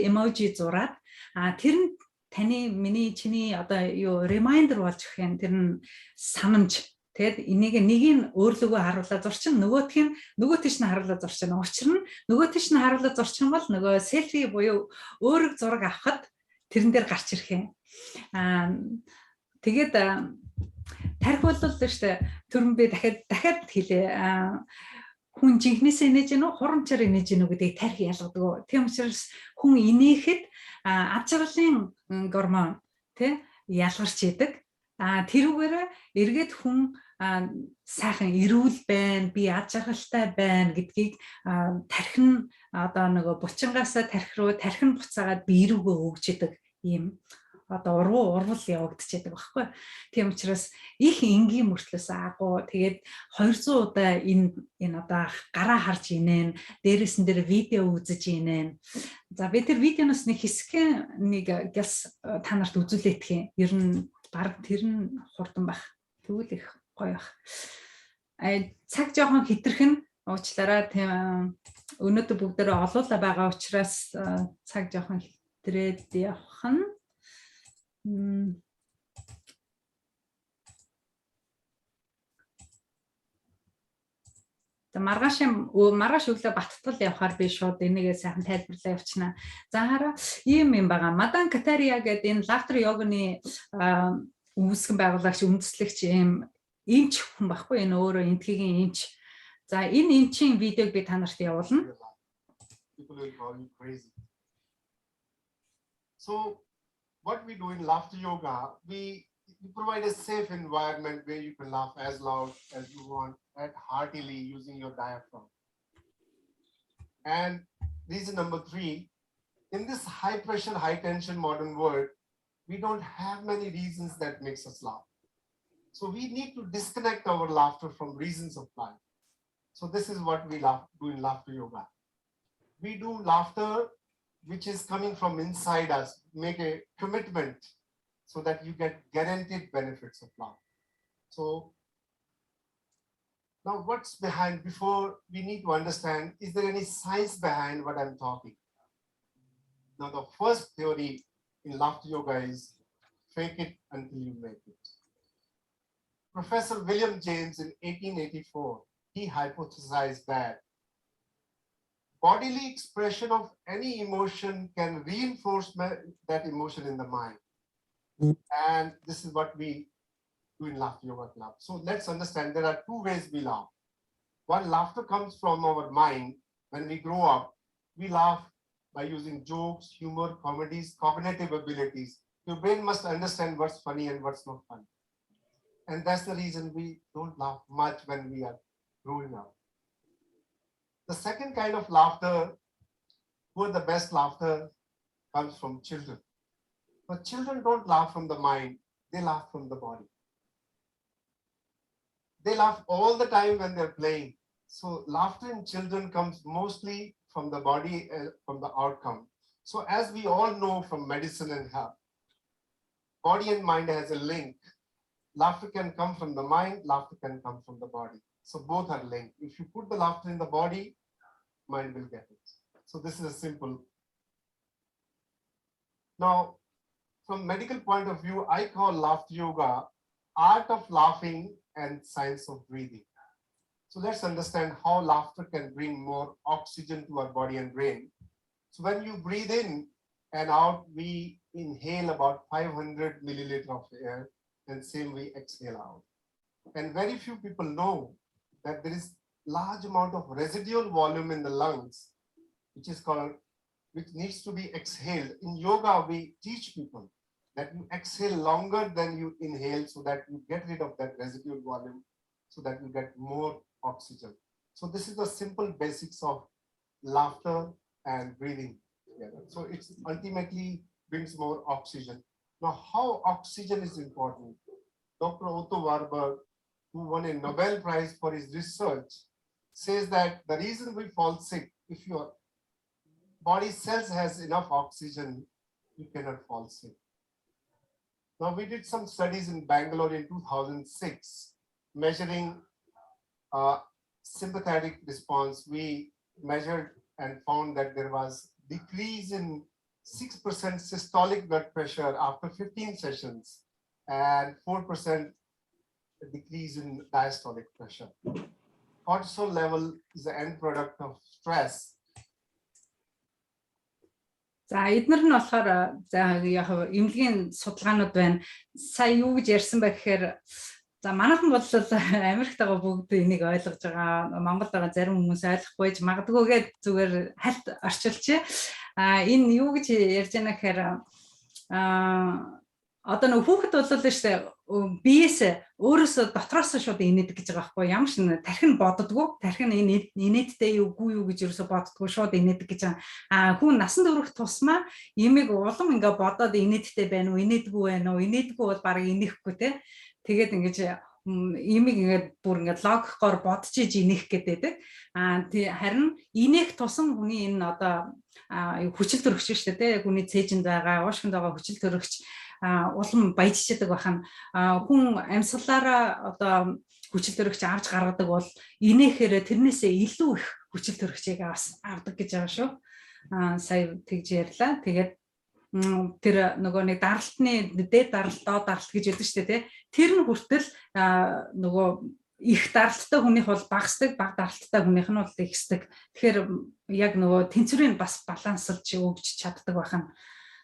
эможи зураад тэр нь таны миний одоо юу ремайндер болж өгөх юм. Тэр нь санамж. Тэгэд энийг нэг нь өөрлөгөө харуулаад зурчин, нөгөө тийш нь харуулаад зурчин. Учир нь нөгөө тийш нь харуулаад зурчин бол нөгөө селфи буюу өөрөг зураг авахад тэрэн дээр гарч ирэх юм. Тэгээд тарих бол л штэ төрөн би дахиад хэлээ. Хүн жинхнээсээ инээж гэнэ үү, хурамчаар инээж гэнэ үү гэдгийг тарих ялгадаг. Тийм учраас хүн инээхэд ад жаргалын гормон ялгарч идэг. Тэрүүгээр эргээд хүн сайхан эрүүл байна, би ад жаргалтай байна гэдгийг тархин одоо нөгөө булчингаасаа тархи руу тархин буцаагаад бие рүүгээ өгж идэг ийм одоо урвал явагдчихдаг байхгүй. Тийм учраас их энгийн мөртлөөс агуу тэгээд 200 удаа энэ одоо гараа харж инээн, дээрээс нь дээр видео үзэж инээн. За би тэр видеоноос нэг хэсгийн нэг гэлс та нарт үзүүлээдэх юм. Ер нь баг тэр нь хурдан байх. Тэгвэл их гоё байх. Цаг жоохон хитрхэн уучлаарай. Тийм өнөөдөр бүгдээрээ олуулаа байгаа учраас цаг жоохон хитрээд явах нь маргааш өглөө Баттал явахаар би шууд энийгээ сайхан тайлбарлаа явчихна. За хараа ийм юм байгаа. Мадан Катария гэдэг энэ laughter yoga-ны үүсгэн байгуулагч үндэслэгч эмч хүн баггүй энэ өөрөө энтхийн эмч. За энэ эмчийн видеог би та нарт явуулна. People will call you crazy. So what we do in laughter yoga, we provide a safe environment where you can laugh as loud as you want and heartily using your diaphragm. And reason number 3, in this high pressure, high tension modern world, we don't have many reasons that makes us laugh. So we need to disconnect our laughter from reasons of life. So this is what we do in laughter yoga. We do laughter which is coming from inside us, make a commitment so that you get guaranteed benefits of laughter. So now what's behind, before we need to understand, is there any science behind what I'm talking? Now the first theory in laughter yoga is fake it until you make it. Professor William James in 1884, he hypothesized that bodily expression of any emotion can reinforce that emotion in the mind. And this is what we do in laughter yoga club. So let's understand there are 2 ways we laugh. One, laughter comes from our mind. When we grow up, we laugh by using jokes, humor, comedies, cognitive abilities. Your brain must understand what's funny and what's not funny. And that's the reason we don't laugh much when we are growing up. The second kind of laughter, where the best laughter comes from children. But children don't laugh from the mind, they laugh from the body. They laugh all the time when they're playing. So laughter in children comes mostly from the body, from the outcome. So as we all know from medicine and health, body and mind has a link. Laughter can come from the mind, laughter can come from the body. So both are linked. If you put the laughter in the body, mind will get it. So this is a simple. Now, from medical point of view, I call laughter yoga art of laughing and science of breathing. So let's understand how laughter can bring more oxygen to our body and brain. So when you breathe in and out, we inhale about 500 milliliters of air, and same we exhale out. And very few people know that there is large amount of residual volume in the lungs, which needs to be exhaled. In yoga, we teach people that you exhale longer than you inhale so that you get rid of that residual volume, so that you get more oxygen. So this is the simple basics of laughter and breathing together. So it ultimately brings more oxygen. Now, how oxygen is important? Dr. Otto Warburg, who won a Nobel Prize for his research, says that the reason we fall sick, if your body cells has enough oxygen, you cannot fall sick. Now we did some studies in Bangalore in 2006, measuring sympathetic response. We measured and found that there was decrease in 6% systolic blood pressure after 15 sessions and 4% decrease in diastolic pressure. Cortisol level is the end product of stress. За эдгээр нь болохоор за яг эмнэлгийн судалгаанууд байна. Сая юу гэж ярьсан бэ гэхээр за манайхан бол Америкт байгаа бүгд энийг ойлгож байгаа. Монголд байгаа зарим хүмүүс ойлгохгүй ч магадгүйгээд зүгээр хальт орчилчих. Энэ юу гэж ярьж байна гэхээр одоо нөх хүүхэд бол шүү дээ биес өөрөөсөө дотроос шууд инээдэг гэж байгаа байхгүй ямар ч тархин боддгоо тархин инээдтэй үгүй юу гэж ерөөсөө боддгоо шууд инээдэг гэж байгаа. Хүн насанд өрөх тусмаа имийг улам ингээ бодоод инээдтэй байна уу инээдгүй байна уу инээдгүй бол баг инехгүй те тэгээд ингэж имийг ингээд бүр ингээд логикоор бодож иж инех гэдэг. Харин инех тусам хүний энэ одоо хүчил төрөгч шүү дээ те хүний цээжинд байгаа уушгинд байгаа хүчил төрөгч улам баяжчихдаг бахан хүн амьсгалаараа одоо хүчил төрөгч авч гаргадаг бол инээхээр тэрнээсээ илүү их хүчил төрөгчийг авдаг гэж байгаа шүү. Сая тэгж ярьлаа. Тэгээд тэр нөгөө нэг даралтны дээд даралт доод даралт гэж яддаг шүү дээ. Тэр нь хүртэл нөгөө их даралттай хүнийх бол багасдаг, бага даралттай хүнийх нь бол ихсдэг. Тэгэхээр яг нөгөө тэнцвэрийг бас балансалж өгч чаддаг байна.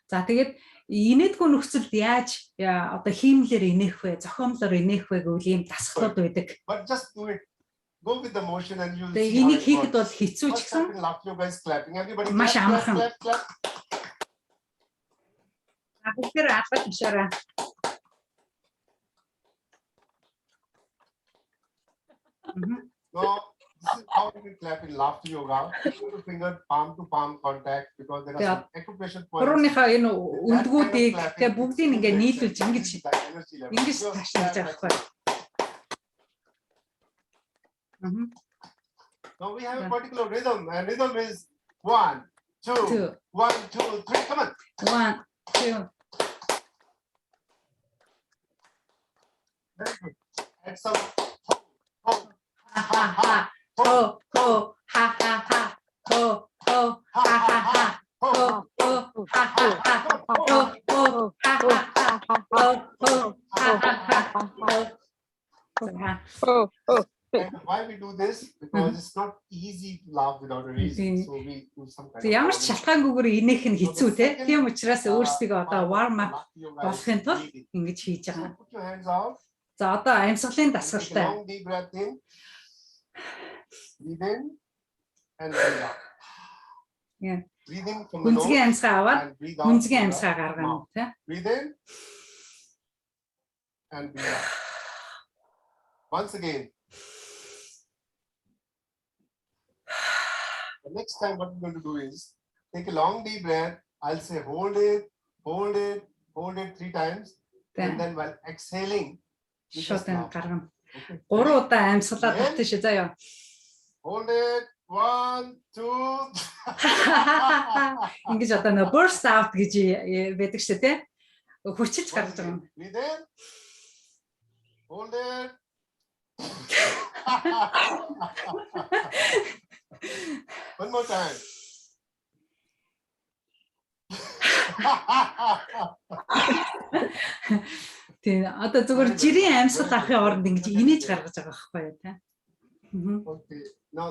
За тэгээд инээдгүй нөхцөлд яаж одоо хиймлэр инээх вэ, зохиомлоор инээх вэ гэвэл ийм дасгалууд байдаг. But just do it. Go with the motion and you'll Тэгээд see how энийг it хийхэд бол works. хэцүү ч First гэсэн clapping, laugh, you guys clapping. Everybody маш clap, амархан. clap, clap, clap. Бүгдээр албад тушаараа. No, this is how you clap in laughter yoga. Put your finger palm to palm contact because there are some acupressure points. Гурвынхаа энэ өндгүүдийг тэгээ бүгдийг ингээ нийлүүлж ингэж таашааж байгаа байхгүй. Now we have a particular rhythm, and rhythm is 1, 2, 1, 2, 3. Come on. 1, 2. Very good. Add some Ha ha ha. Ho ho ha ha ha. Ho ho ha ha ha. Ho ho ha ha ha. Ho ho ha ha ha. Ho ho ha ha ha. And why we do this? Because it's not easy to laugh without a reason. So we do some kind of. Ямар ч шалтгаангүйгээр инээх нь хэцүү те. Тийм учраас өөрсдөө одоо warm up болохын тулд ингэж хийж байгаа. Put your hands out. За одоо амьсгалын дасгалтай. Long deep breath in. Breathe in and breathe out. Yeah. Breathe in from the nose Хүнзгий амьсгаа аваад and breathe out. хүнзгий from the амьсгаа гаргана mouth. те. Breathe in and breathe out. Once again. The next time what we're going to do is take a long deep breath. I'll say hold it, hold it, hold it 3 times. And then while exhaling, you just Шотын laugh. гаргана. Okay. 3 удаа амьсгалаад татчих шээ заяа. Hold it. 1, 2. Ингэж одоо нөө burst out гэж байдаг шүү те. Хүчилж гаргаж байгаа юм. Breathe in. Hold it. One more time. Тийм одоо зүгээр жирийн амьсгал авахын оронд ингэж инээж гаргаж байгаа байхгүй юу те. Okay. Now,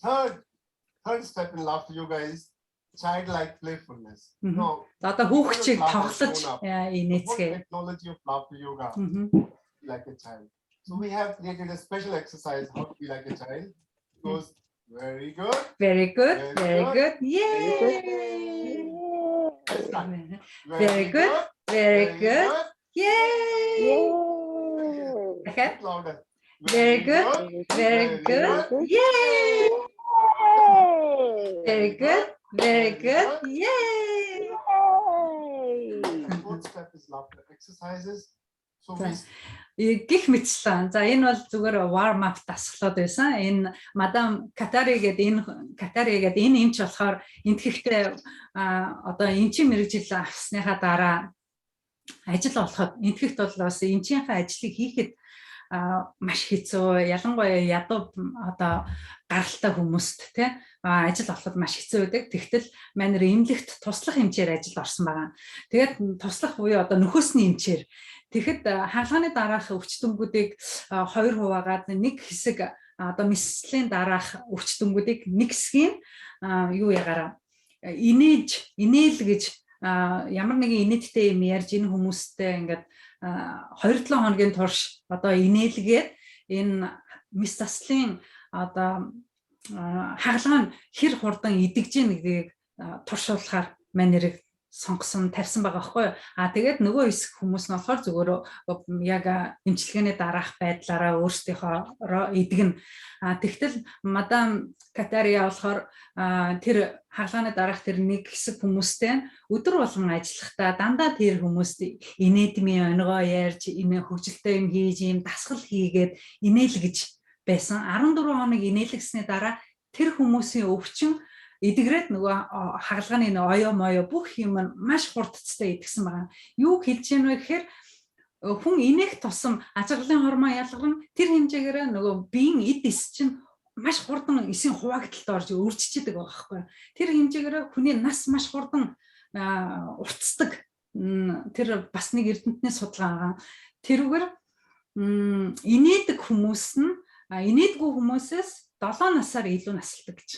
third step in laughter yoga is childlike playfulness. No. Одоо хүүхчийг тоглож The инээцгээ. whole technology of laughter yoga like a child. So we have created a special exercise how to be like a child. It goes very good. Very good. Very good. Yay! Very good. Very good. Yay! Okay. Louder. Very good. Very good. Yay! Very good. Very good. Yay! Fourth step is laughter exercises. So we Гих мэтчлэн. За энэ бол зүгээр warm up дасгалууд байсан. Энэ мадам Катари гэдэг энэ эмч болохоор энтгэхтэй одоо эмчийн мэргэжил авсныхаа дараа ажил олоход энтгэхт бол бас эмчийнхээ ажлыг хийхэд маш хэцүү, ялангуяа ядуу одоо гаралтай хүмүүст те ажил олоход маш хэцүү байдаг. Тэгтэл манай эмнэлэгт туслах эмчээр ажил орсон байгаа. Тэгээд туслах буюу одоо нөхөсний эмчээр. Тэгэхэд хаалганы дараах өвчтөнгүүдийг 2 хуваагаад нэг хэсэг одоо мэслийн дараах өвчтөнгүүдийг нэг хэсгийг юу ягаараа инээл гэж ямар нэгэн инээдтэй юм ярьж энэ хүмүүстэй ингээд 2-7 хоногийн турш одоо инээлгээд энэ мэс заслын одоо хаалгаа нь хэр хурдан идэгж ийнгийг туршуулахаар мань нэрийг сонгосон тавьсан байгаа байхгүй юу. Тэгээд нөгөө хэсэг хүмүүс нь болохоор зүгээр яг эмчилгээний дараах байдлаараа өөрсдийнхөө идэгнэ. Тэгтэл мадам Катария болохоор тэр хаалганы дараах тэр нэг хэсэг хүмүүстэй өдөр болгон ажиллахдаа дандаа тэр хүмүүст инээдмийн өнгөө ярьж, хөгжилтэй юм хийж, юм дасгал хийгээд инээлгэж байсан. 14 хоног инээлгсэний дараа тэр хүмүүсийн өвчин эдгрээд нөгөө хаалганы оёо моё бүх юм маш хурдцтай идэгсэн байгаа. Юу хэлж яах вэ гэхээр хүн инээх тусам ажиглалын хормон ялгарна. Тэр хэмжээгээр нөгөө биеийн эд эс чинь маш хурдан эсийн хуваагдалд орж өөрчлөгдөж байгаа байхгүй. Тэр хэмжээгээр хүний нас маш хурдан уртцдаг. Тэр бас нэг эрдэмтний судалгаа байгаа. Тэрүүгээр инээдэг хүмүүс нь инээдгүй хүмүүсээс 7 насаар илүү насалдаг гэж.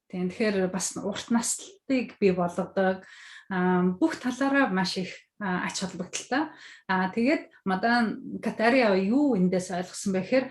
Тэгэхээр бас урт наслалтыг бий болгодог. Бүх талаараа маш их ач холбогдолтой. Тэгээд Мадан Катария юу эндээс ойлгосон бэ гэхээр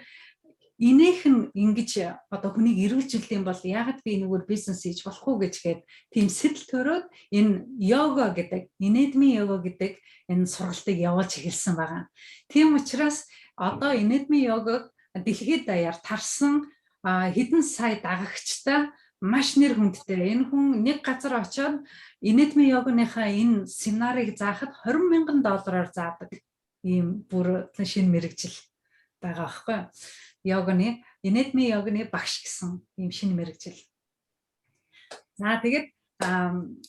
инээх нь ингэж одоо хүнийг эргэлжүүлэх юм бол яагаад би энэгээр бизнес хийж болохгүй гэжгээд тийм сэтэл төрөөд энэ йога гэдэг, инэдмийн йога гэдэг энэ сургалтыг явуулж эхэлсэн байгаа. Тийм учраас одоо инэдмийн йогог дэлхийд даяар тарсан хэдэн сая дагагчтай маш нэр хүндтэй. Энэ хүн нэг газар очиод инэдмийн йогныхаа энэ семинарыг заахад $20,000 заадаг. Ийм бүр шинэ мэрэгжил байгаа байхгүй. Йогны инэдмийн йогны багш гэсэн ийм шинэ мэрэгжил. За тэгээд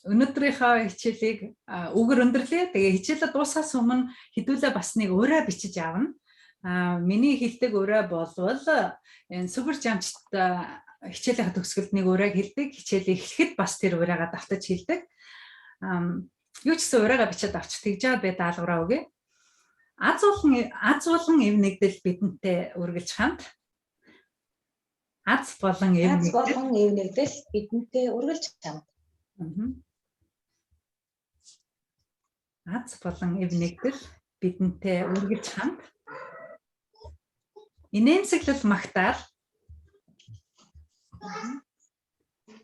өнөөдрийнхөө хичээлийг үгээр өндөрлөө. Тэгээ хичээлээ дуусахаас өмнө хэдүүлээ бас нэг ураа бичиж авна. Миний хэлдэг ураа болвол энэ супер жамчт хичээлийн төгсгөлд нэг урааг хэлдэг. Хичээлээ эхлэхэд бас тэр ураагаа давтаж хэлдэг. Юу ч гэсэн ураагаа бичиж авч тэгж байгаа бай даалгавраа өгье. Аз болон эв нэгдэл бидэнтэй үргэлж хамт. Аз болон эв нэгдэл бидэнтэй үргэлж хамт. Аз болон эв нэгдэл бидэнтэй үргэлж хамт. Инээмсэглэл магтаал.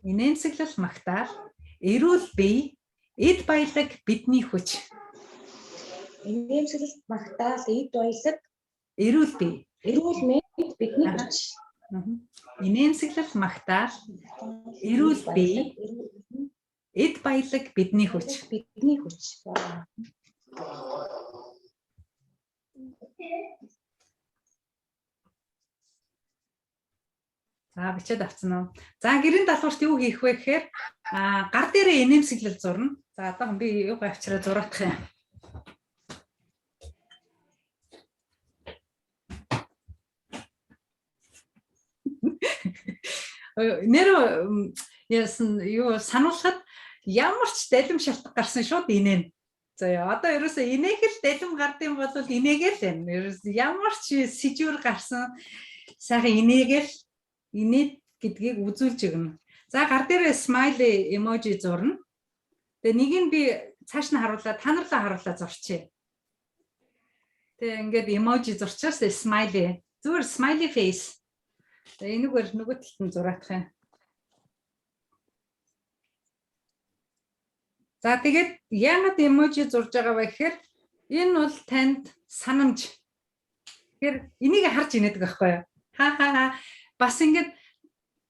Инээмсэглэл магтаал. Эрүүл бие, эд баялаг бидний хүч. Инээмсэглэл магтаал, эд баялаг, эрүүл бие, эрүүл мэнд бидний хүч. Инээмсэглэл магтаал, эрүүл бие, эд баялаг бидний хүч. Бидний хүч. За бичээд авсан уу? За гэрийн даалгаварт юу хийх вэ гэхээр гар дээрээ инээмсэглэл зурна. За одоо би юу авчираа зураадах юм. Нэр яасан юу сануулхад ямар ч дэлгэм шалтгаан гарсан шууд инээн. За одоо ерөөсөө инээх л дэлгэм гардыг бол инээгээл байна. Ерөөс ямар ч сэжүүр гарсан сайхан инээгээл инээд гэдгийг үзүүлж өгнө. За гар дээрээ смайли эможи зурна. Тэгээ нэг нь би цааш нь харуулаад та нарлаа харуулаад зурчээ. Тэгээ ингээд эможи зурчаас смайли. Зүгээр смайли фейс. Тэгээ энэгээр нөгөө талд нь зураах юм. За тэгээд яагаад эможи зурж байгаа вэ гэхээр энэ бол танд санамж. Тэгэхээр энийг харж инээдэг байхгүй юу? Бас ингээд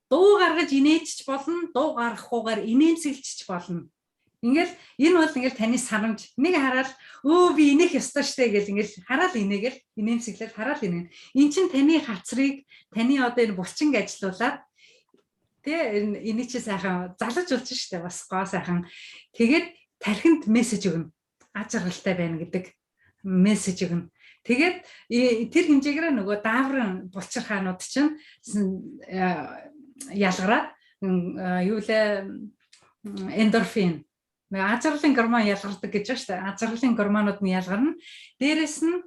дуу гаргаж инээчих болно, дуу гаргахгүйгээр инээмсэглэж болно. Ингээл энэ бол ингээл таны санамж. Нэг хараад би инээх ёстой штэ гэж ингээл хараад инээгээл инээмсэглэл хараад инээн. Эн чинь таны хацрыг таны одоо энэ булчинг ажилуулад тэгээ энийг чи сайхан залж болж штэ бас гоо сайхан. Тэгээд тархинд мессеж өгнө. Аж аргалтай байна гэдэг мессеж өгнө. Тэгээд тэр хэмжээгээр нөгөө дааврын булчирхаанууд чинь ялгараад юу лээ эндорфин ажирлын гормон ялгардаг гэж байна шүү дээ. Ажирлын гормонууд нь ялгарна. Дээрэс нь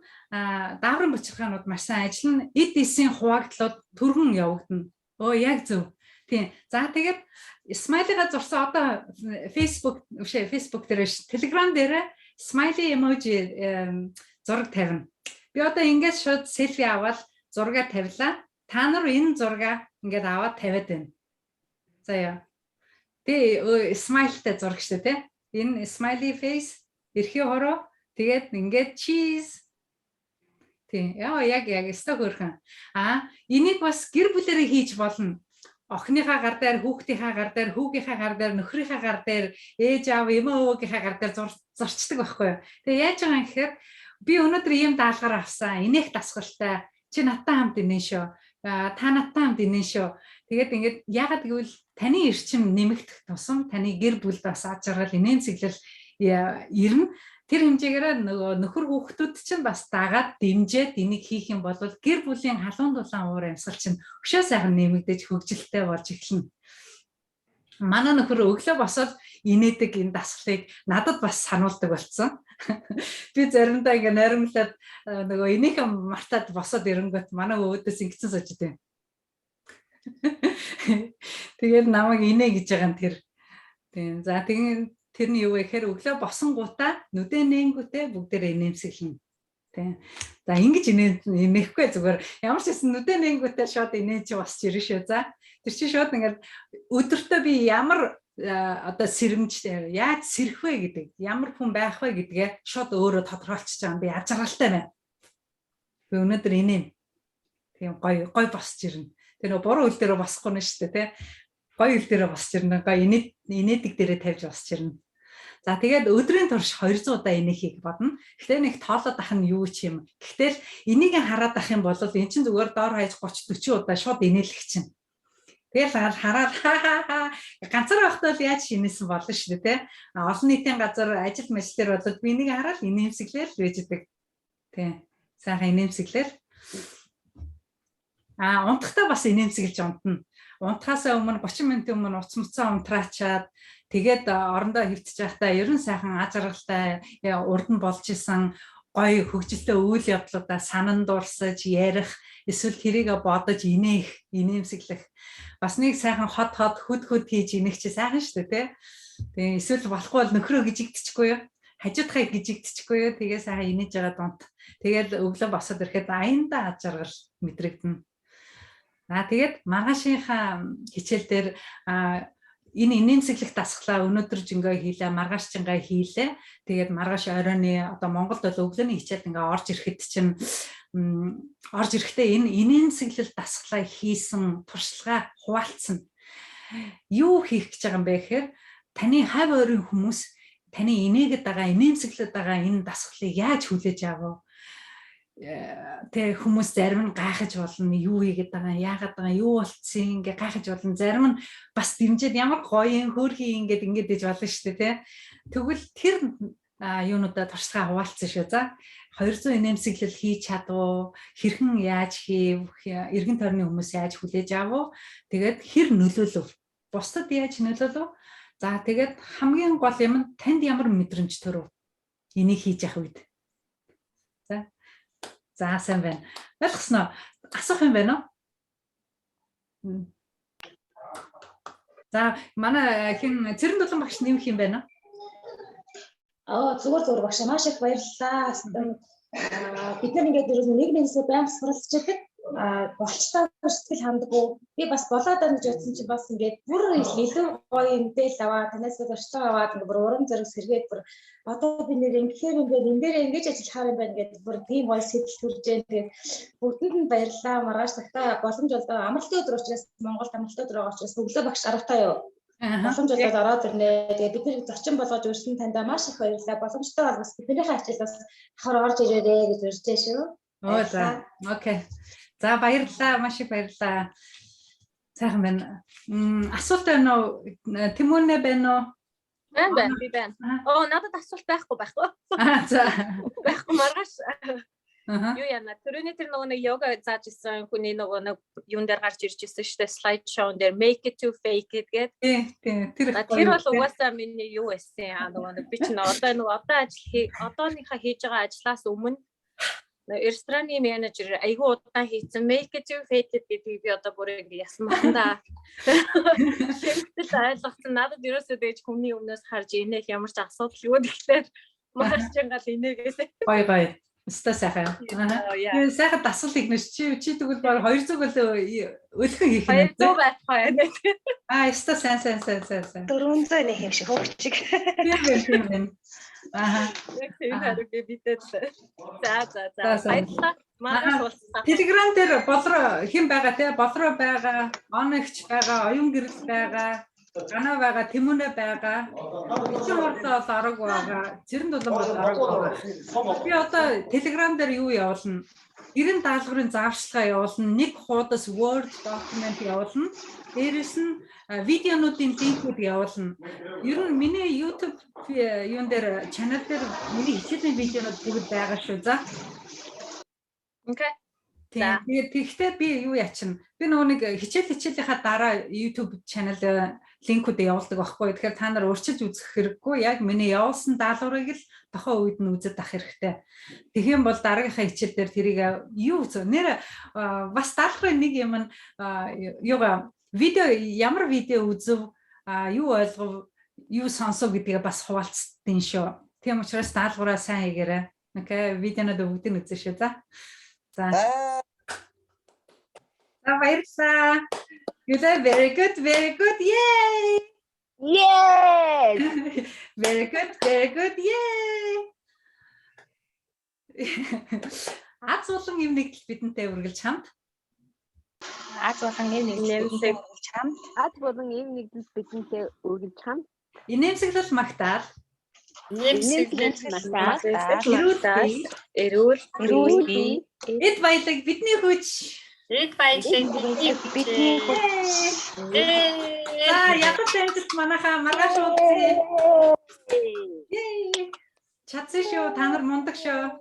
дааврын булчирхаанууд маш сайн ажиллана. Эд эсийн хуваагдлууд түргэн явагдана. Яг зөв. Тийм. За тэгээд смайлига зурсан одоо Facebook дээр Telegram дээр смайли эможи зураг тавина. Би одоо ингээд шууд селфи аваад зураг тавилаа. Та нар энэ зураг ингээд аваад тавиад байна. За яа. Тэ смайлтай зураг шүү дээ, тэ. Энэ smiley face, эрхий хороо, тэгээд ингээд cheese. Тийм. Яг өстой хөөрхөн. Энийг бас гэр бүлэрээ хийж болно. Охиныхаа гар дээр, хүүхдийнхаа гар дээр, хүүгийнхаа гар дээр, нөхрийнхаа гар дээр, ээж аав, эмээ өвгийнхаа гар дээр зурчдаг байхгүй юу. Тэгээ яаж байгаа юм гэхээр би өнөөдөр ийм даалгаар авсан. Инээх дасгалтай. Чи надтай хамт инээ шүү. Та надтай хамт инээ шүү. Тэгээд ингээд яагаад гэвэл таны эрчим нэмэгдэх тусам таны гэр бүлд бас аж аргал инээмсэглэл ирнэ. Тэр хэмжээгээр нөгөө нөхөр хүүхдүүд чинь бас дагаад дэмжиж энийг хийх юм бол гэр бүлийн халуун дулаан уур амьсгал чинь өшөө сайхан нэмэгдэж хөгжилтэй болж эхэлнэ. Манай нөхөр өглөө босоод инээдэг энэ дасгалыг надад бас сануулдаг болсон. Би заримдаа ингээ нойромлоод нөгөө энийхэн мартаад босоод ирэнгүүт манай өвөөдөөс ингэсэн сууж идэв. Тэгээд намайг инээ гэж байгаа нь тэр. Тийм. За тэгээд тэрний юу вэ гэхээр өглөө босонгуудаа нүдэн нээнгүүтээ бүгдээрээ инээмсэглэн. Тийм. За ингэж инээхгүй зүгээр ямар ч гэсэн нүдэн нээнгүүтээ шууд инээж босч ирэн шүү. За тэр чинь шууд ингээд өдөртөө би ямар одоо сэрэмж яаж сэрэх вэ гэдэг, ямар хүн байх вэ гэдгээ шууд өөрөө тодорхойлчихж байгаа юм. Би ажралтай байна. Би өнөөдөр инээн. Тийм гой босч ирнэ. Тэр нөө буруу үйл дээрээ босхгүй нь шүү дээ, тий. Гой үйл дээрээ босч ирнэ. Гой инээдэг дээрээ тавьж босч ирнэ. За тэгээд өдрийн турш 200 удаа инээхийг бодно. Гэхдээ нэг тоолоод ах нь юу ч юм. Гэхдээ энийг хараад ах юм бол эн чинь зүгээр доор хаяж 30 40 удаа шууд инээлэх чинь. Тэгэл хараад ганцаар байхдаа л яаж инээсэн болно шүү дээ, тий. Олон нийтийн газар ажил мэжлэр болоод би энийг хараад инээмсэглээл байж идэг. Тий. Сайхан инээмсэглээл. Унтахтаа бас инээмсэглэж унтна. Унтахаасаа өмнө 30 минутын өмнө уц муцаа унтраачаад тэгээд орондоо хөвтөж байхдаа ерөн сайхан аз жаргалтай урд нь болж исэн гоё хөгжилтэй үйл явдлуудаа санан дурсаж ярих, эсвэл тэрийг бодож инээмсэглэх. Бас нэг сайхан хот хөд хийж инэх чи сайхан шүү дээ, тий. Тэгээ эсвэл болохгүй бол нөхрөө гжигдчихгүй юу? Хажуудхаа гжигдчихгүй юу? Тэгээ сайхан инээж байгаа дунт. Тэгээд өглөө босоод ирэхэд аяндаа аз жаргал мэдрэгдэнэ. Тэгээд маргаашийнхаа хичээл дээр энэ инээмсэглэх дасгалаа өнөөдөр жингээ хийлээ, маргааш жингээ хийлээ. Тэгээд маргааш оройны одоо Монголд бол өглөөний хичээлд ингээ орж ирэхдээ энэ инээмсэглэл дасгалаа хийсэн туршлага хуваалцсан. Юу хийх гэж байгаа юм бэ гэхээр таны хав ойрын хүмүүс таны инээгээд байгаа, инээмсэглээд байгаа энэ дасгалыг яаж хүлээж авав? Тэ хүмүүс зарим нь гайхаж болно, юу хийгээд байгаа, яагаад байгаа, юу болцсон ингээ гайхаж болно. Зарим нь бас дэмжиж ямар гоё хөөрхий ингээд ээж болно шүү дээ, тэ. Тэгвэл тэр юунуудаа туршлагаа хуваалцсан шүү. За 200 инээмсэглэл хийж чадав, хэрхэн яаж хийв, эргэн тойрны хүмүүс яаж хүлээж авав, тэгээд хэр нөлөөлөв, бусдад яаж нөлөөлөв. За тэгээд хамгийн гол юм нь танд ямар мэдрэмж төрөв энийг хийж явах үед. За сайн байна. Ойлгосноо? Асуух юм байна уу? За манай Цэрэн Дулаан багш нэмэх юм байна уу? Зүгээр багш маш их баярлалаа. Бид нар ингээд нийгмээс байнга суралцж байдаг. Болчтой сэтгэл хандггүй. Би бас болоод байна гэж бодсон чинь бас ингээд бүр илүү гоё мэдээлэл аваад танаас зорчлоо аваад ингээд бүр урам зориг сэргээд бүр одоо би нэр ингээд энэ дээр ингэж ажиллахаар юм байна гэдэг бүр тийм гоё сэтэл төрж जैन. Тэгээд бүгдэнд нь баярлалаа. Маргааш цагтаа боломж олдоо амралтын өдөр учраас Монголд амралтын өдөр байгаа учраас өглөө багш гарахтаа юу. Боломж олдоод ороод ирнэ. Тэгээд бид нэг зочин болгож өрсөн тандаа маш их баярлалаа. Боломжтой бол бас биднийхээ ачаалаас давхар орж ирээрэй гэж урьж байна шүү. За окей. За баярлалаа, маш их баярлалаа. Сайхан байна. Асуулт байна уу? Тэмүнэ байна уу? Байна, би байна. Надад асуулт байхгүй. За. Байхгүй маргааш. Юу яна? Түрүүний тэр нэг йога зааж исэн хүний нэг юун дээр гарч ирж ирсэн шүү дээ. Slide show дээр make it to fake it гэдэг. Тэр бол угаасаа миний юу байсан. Нэг би ч одоо одооныхаа хийж байгаа ажлаас өмнө рестораны менежер айгүй удаан хийсэн make it to fake it гэдэг би одоо бүр ингэ ясан мандаа. Шимтэл ойлгосон. Надад ерөөсөө дэж хүмүүний өмнөөс харж инех ямар ч асуудал юу гэхлээр маш чангаал инээгээсэ. Бай. Өстой сайхан. Тэгээ сайхан дасгал игнэш чи тэгвэл баг 200 өлгөн хийх юм. 200 байхгүй. Өстой сайн. 400 нэг юм шиг хөвчиг. Тийм байна. Тийм хараг бидэд. За. Баярлалаа. Telegram дээр болроо хэн байгаа те? Болроо байгаа, оногч байгаа, оюун гэрэл байгаа, ганаа байгаа, Тэмүнэ байгаа. Бичиг хурдаа бол арга байгаа. Цэрэн Дулаан бол арга байгаа. Би одоо Telegram дээр юу явуулна? 90 даалгаврын зааварчилгаа явуулна. Нэг хуудас Word document явуулна. Дээрээс нь видеонуудын линкүүд явуулна. Ер нь миний YouTube юун дээр channel дээр миний хичээлийн видеонууд бүгд байгаа шүү. За. Окей. Тэгээд тэгтээ би юу ячна? Би нөгөө нэг хичээлийнхаа дараа YouTube channel линкүүдээ явуулдаг байхгүй. Тэгэхээр та нар урьдчилж үзэх хэрэггүй. Яг миний явуулсан даалгаврыг л тохоо үед нь үзэж авах хэрэгтэй. Тэгэх юм бол дараагийнхаа хичээл дээр тэрийг юу үзв? Нэр бас даалгаврын нэг юм нь юугаа видео ямар видео үзв, юу ойлгов, юу сонсов гэдгийг бас хуваалцдیں۔ Шүү. Тийм учраас даалгавраа сайн хийгээрэй. Окей, видеонод бүгдийг үзэн шүү. За. Баярлалаа. You did very good, very good. Yay! Yes. Very good. Yay! Аз болон юм нэгдэл бидэнтэй үргэлж хамт. Аз болон ийм нэгдэл бидэнтэй үргэлж хамт. Инээмсэглэл магтаал. Эрүүл бий. Эд баялаг бидний хүч. бидний Яг тэнцэд манайхаа маргааш уулзъя. Чадсан шүү. Та нар мундаг шүү.